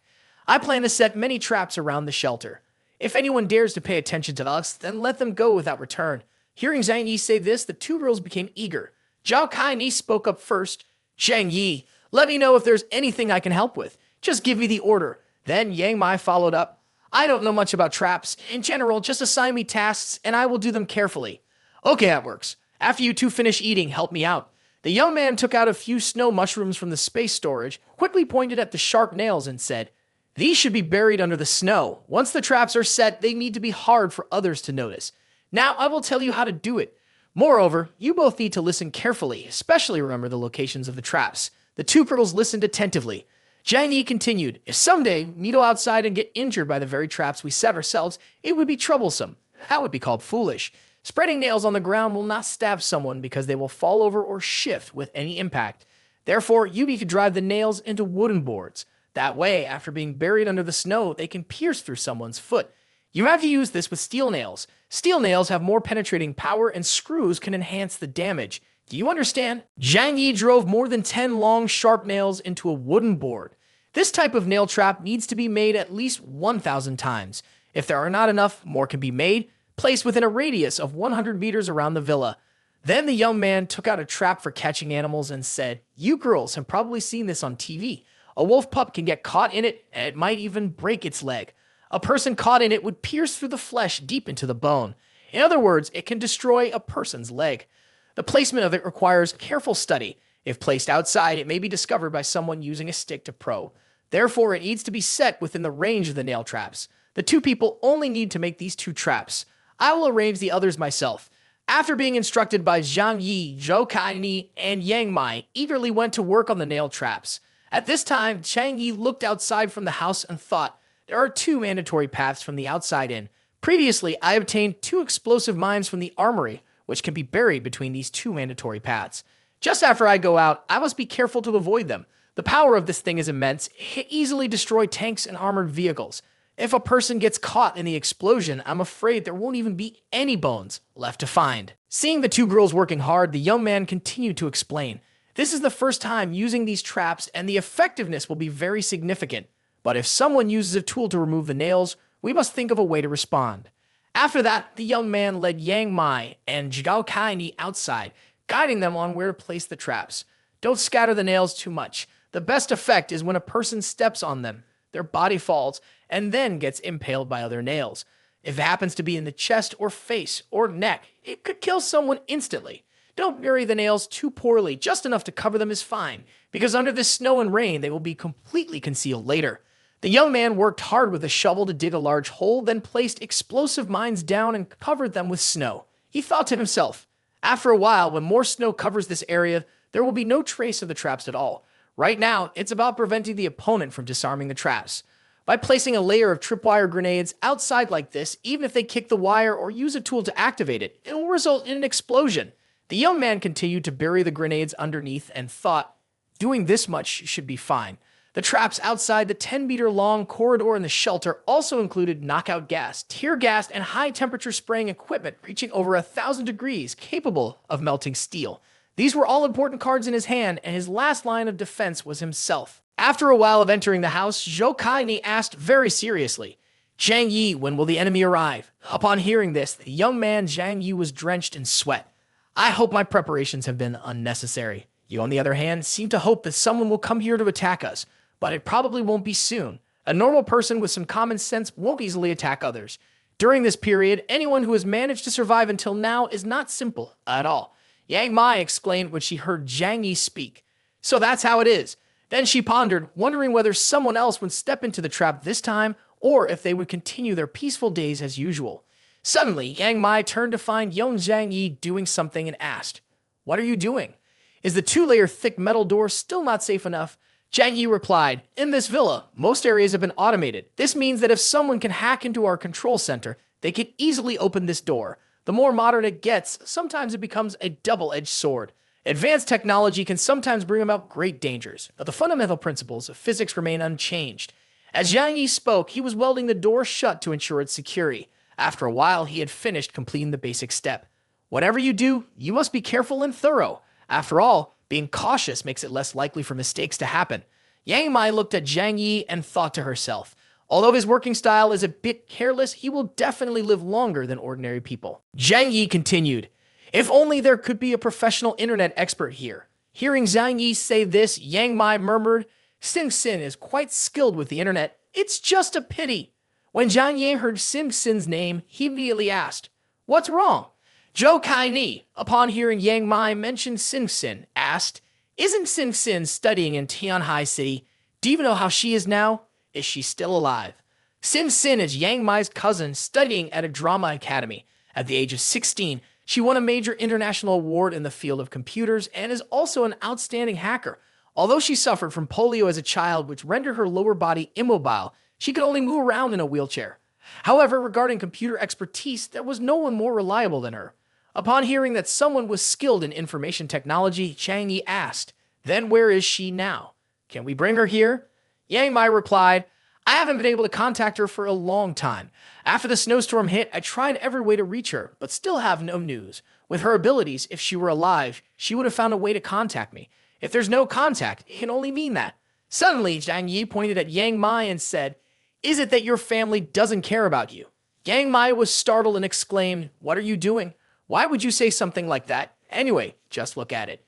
I plan to set many traps around the shelter. If anyone dares to pay attention to us, then let them go without return. Hearing Zhang Yi say this, the two girls became eager. Zhao Kai spoke up first. Zhang Yi, let me know if there's anything I can help with. Just give me the order. Then Yang Mai followed up. I don't know much about traps. In general, just assign me tasks and I will do them carefully. Okay, that works. After you two finish eating, help me out. The young man took out a few snow mushrooms from the space storage, quickly pointed at the sharp nails and said, these should be buried under the snow. Once the traps are set, they need to be hard for others to notice. Now I will tell you how to do it. Moreover, you both need to listen carefully, especially remember the locations of the traps. The two girls listened attentively. Zhang Yi continued, if someday we go outside and get injured by the very traps we set ourselves, it would be troublesome. That would be called foolish. Spreading nails on the ground will not stab someone because they will fall over or shift with any impact. Therefore, you need to drive the nails into wooden boards. That way, after being buried under the snow, they can pierce through someone's foot. You have to use this with steel nails. Steel nails have more penetrating power and screws can enhance the damage. Do you understand? Zhang Yi drove more than 10 long, sharp nails into a wooden board. This type of nail trap needs to be made at least 1,000 times. If there are not enough, more can be made, placed within a radius of 100 meters around the villa. Then the young man took out a trap for catching animals and said, you girls have probably seen this on TV. A wolf pup can get caught in it, and it might even break its leg. A person caught in it would pierce through the flesh deep into the bone. In other words, it can destroy a person's leg. The placement of it requires careful study. If placed outside, it may be discovered by someone using a stick to probe. Therefore, it needs to be set within the range of the nail traps. The two people only need to make these two traps. I will arrange the others myself. After being instructed by Zhang Yi, Zhou Kai and Yang Mai eagerly went to work on the nail traps. At this time, Zhang Yi looked outside from the house and thought, there are 2 mandatory paths from the outside in. Previously, I obtained 2 explosive mines from the armory, which can be buried between these 2 mandatory paths. Just after I go out, I must be careful to avoid them. The power of this thing is immense. It can easily destroy tanks and armored vehicles. If a person gets caught in the explosion, I'm afraid there won't even be any bones left to find. Seeing the 2 girls working hard, the young man continued to explain. This is the first time using these traps, and the effectiveness will be very significant. But if someone uses a tool to remove the nails, we must think of a way to respond. After that, the young man led Yang Mai and Zhao Kai outside, guiding them on where to place the traps. Don't scatter the nails too much. The best effect is when a person steps on them. Their body falls and then gets impaled by other nails. If it happens to be in the chest or face or neck, it could kill someone instantly. Don't bury the nails too poorly, just enough to cover them is fine, because under the snow and rain, they will be completely concealed later. The young man worked hard with a shovel to dig a large hole, then placed explosive mines down and covered them with snow. He thought to himself, after a while, when more snow covers this area, there will be no trace of the traps at all. Right now, it's about preventing the opponent from disarming the traps. By placing a layer of tripwire grenades outside like this, even if they kick the wire or use a tool to activate it, it will result in an explosion. The young man continued to bury the grenades underneath and thought, doing this much should be fine. The traps outside the 10-meter-long corridor in the shelter also included knockout gas, tear gas, and high-temperature spraying equipment reaching over 1,000 degrees, capable of melting steel. These were all important cards in his hand, and his last line of defense was himself. After a while of entering the house, Zhou Kai asked very seriously, Zhang Yi, when will the enemy arrive? Upon hearing this, the young man Zhang Yi was drenched in sweat. I hope my preparations have been unnecessary. You, on the other hand, seem to hope that someone will come here to attack us, but it probably won't be soon. A normal person with some common sense won't easily attack others. During this period, anyone who has managed to survive until now is not simple at all. Yang Mai exclaimed when she heard Zhang Yi speak. So that's how it is. Then she pondered, wondering whether someone else would step into the trap this time, or if they would continue their peaceful days as usual. Suddenly, Yang Mai turned to find young Zhang Yi doing something and asked, What are you doing? Is the 2-layer thick metal door still not safe enough? Zhang Yi replied, In this villa, most areas have been automated. This means that if someone can hack into our control center, they can easily open this door. The more modern it gets, sometimes it becomes a double-edged sword. Advanced technology can sometimes bring about great dangers, but the fundamental principles of physics remain unchanged. As Zhang Yi spoke, he was welding the door shut to ensure its security. After a while, he had finished completing the basic step. Whatever you do, you must be careful and thorough. After all, being cautious makes it less likely for mistakes to happen. Yang Mai looked at Zhang Yi and thought to herself, although his working style is a bit careless, he will definitely live longer than ordinary people. Zhang Yi continued, if only there could be a professional internet expert here. Hearing Zhang Yi say this, Yang Mai murmured, Sim Sin is quite skilled with the internet. It's just a pity. When Zhang Yi heard Sim Sin's name, he immediately asked, what's wrong? Zhou Kai Ni, upon hearing Yang Mai mention Sim Sin, asked, isn't Sim Sin studying in Tianhai City? Do you know how she is now? Is she still alive? Sim Sin is Yang Mai's cousin studying at a drama academy. At the age of 16, she won a major international award in the field of computers and is also an outstanding hacker. Although she suffered from polio as a child, which rendered her lower body immobile, she could only move around in a wheelchair. However, regarding computer expertise, there was no one more reliable than her. Upon hearing that someone was skilled in information technology, Zhang Yi asked, then where is she now? Can we bring her here? Yang Mai replied, I haven't been able to contact her for a long time. After the snowstorm hit, I tried every way to reach her, but still have no news. With her abilities, if she were alive, she would have found a way to contact me. If there's no contact, it can only mean that. Suddenly, Zhang Yi pointed at Yang Mai and said, is it that your family doesn't care about you? Yang Mai was startled and exclaimed, what are you doing? Why would you say something like that? Anyway, just look at it.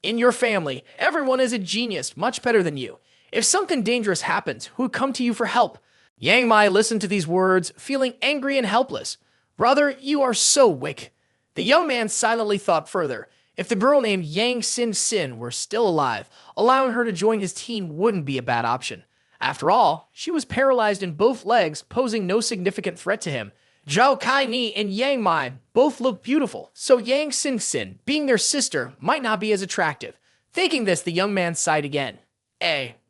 In your family, everyone is a genius, much better than you. If something dangerous happens, who would come to you for help? Yang Mai listened to these words, feeling angry and helpless. Brother, you are so weak. The young man silently thought further. If the girl named Yang Sin Sin were still alive, allowing her to join his team wouldn't be a bad option. After all, she was paralyzed in both legs, posing no significant threat to him. Zhou Kai Ni and Yang Mai both looked beautiful, so Yang Sin Sin, being their sister, might not be as attractive. Thinking this, the young man sighed again.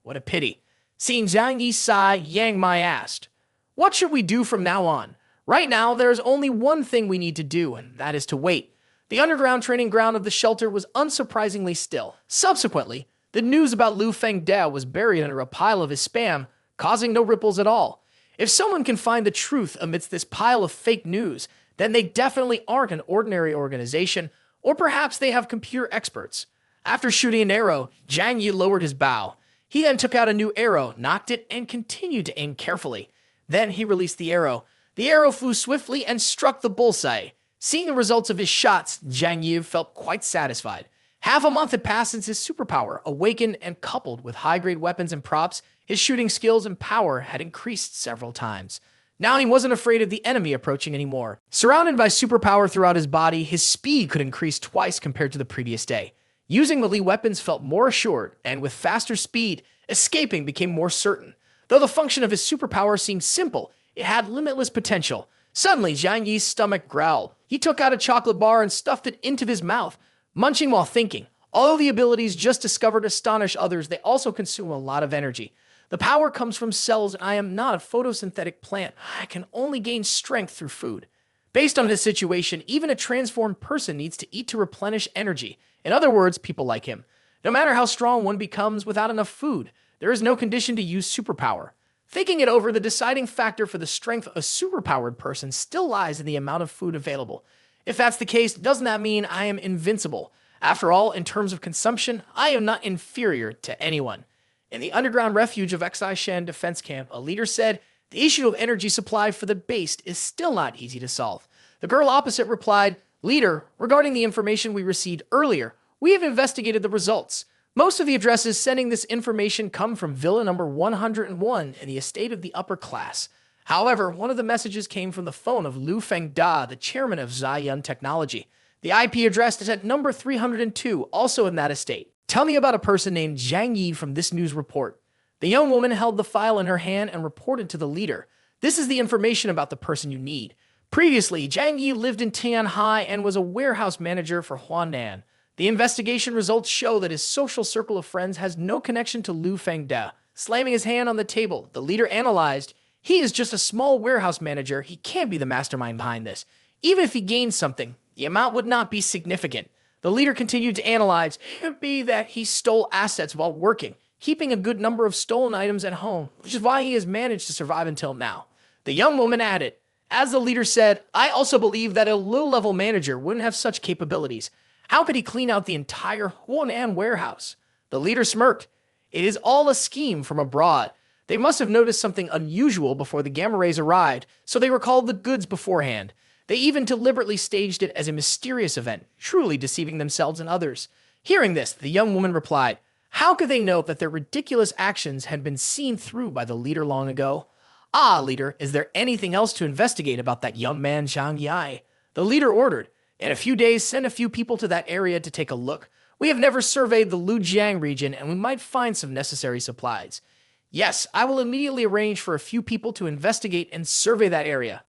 What a pity. Seeing Zhang Yi sigh, Yang Mai asked, what should we do from now on? Right now, there is only one thing we need to do, and that is to wait. The underground training ground of the shelter was unsurprisingly still. Subsequently, the news about Lu Fengda was buried under a pile of his spam, causing no ripples at all. If someone can find the truth amidst this pile of fake news, then they definitely aren't an ordinary organization, or perhaps they have computer experts. After shooting an arrow, Zhang Yi lowered his bow. He then took out a new arrow, knocked it, and continued to aim carefully. Then he released the arrow. The arrow flew swiftly and struck the bullseye. Seeing the results of his shots, Zhang Yi felt quite satisfied. Half a month had passed since his superpower awakened, and coupled with high-grade weapons and props, his shooting skills and power had increased several times. Now he wasn't afraid of the enemy approaching anymore. Surrounded by superpower throughout his body, his speed could increase twice compared to the previous day. Using melee weapons felt more assured, and with faster speed, escaping became more certain. Though the function of his superpower seemed simple, it had limitless potential. Suddenly, Zhang Yi's stomach growled. He took out a chocolate bar and stuffed it into his mouth, munching while thinking. Although the abilities just discovered astonish others, they also consume a lot of energy. The power comes from cells, and I am not a photosynthetic plant. I can only gain strength through food. Based on this situation, even a transformed person needs to eat to replenish energy. In other words, people like him. No matter how strong one becomes without enough food, there is no condition to use superpower. Thinking it over, the deciding factor for the strength of a superpowered person still lies in the amount of food available. If that's the case, doesn't that mean I am invincible? After all, in terms of consumption, I am not inferior to anyone. In the underground refuge of Xi Shan Defense Camp, a leader said, the issue of energy supply for the base is still not easy to solve. The girl opposite replied, Leader, regarding the information we received earlier, we have investigated the results. Most of the addresses sending this information come from Villa number 101 in the estate of the upper class. However, one of the messages came from the phone of Lu Fengda, the chairman of Ziyun Technology. The IP address is at number 302, also in that estate. Tell me about a person named Zhang Yi from this news report. The young woman held the file in her hand and reported to the leader. This is the information about the person you need. Previously, Zhang Yi lived in Tianhai and was a warehouse manager for Huanan. The investigation results show that his social circle of friends has no connection to Lu Fengda. Slamming his hand on the table, the leader analyzed, he is just a small warehouse manager. He can't be the mastermind behind this. Even if he gains something, the amount would not be significant. The leader continued to analyze. It could be that he stole assets while working, keeping a good number of stolen items at home, which is why he has managed to survive until now. The young woman added, as the leader said, I also believe that a low-level manager wouldn't have such capabilities. How could he clean out the entire Huanan warehouse? The leader smirked. It is all a scheme from abroad. They must have noticed something unusual before the gamma rays arrived, so they recalled the goods beforehand. They even deliberately staged it as a mysterious event, truly deceiving themselves and others. Hearing this, the young woman replied, how could they know that their ridiculous actions had been seen through by the leader long ago? Ah, leader, is there anything else to investigate about that young man Zhang Yi? The leader ordered. In a few days, send a few people to that area to take a look. We have never surveyed the Lujiang region, and we might find some necessary supplies. Yes, I will immediately arrange for a few people to investigate and survey that area.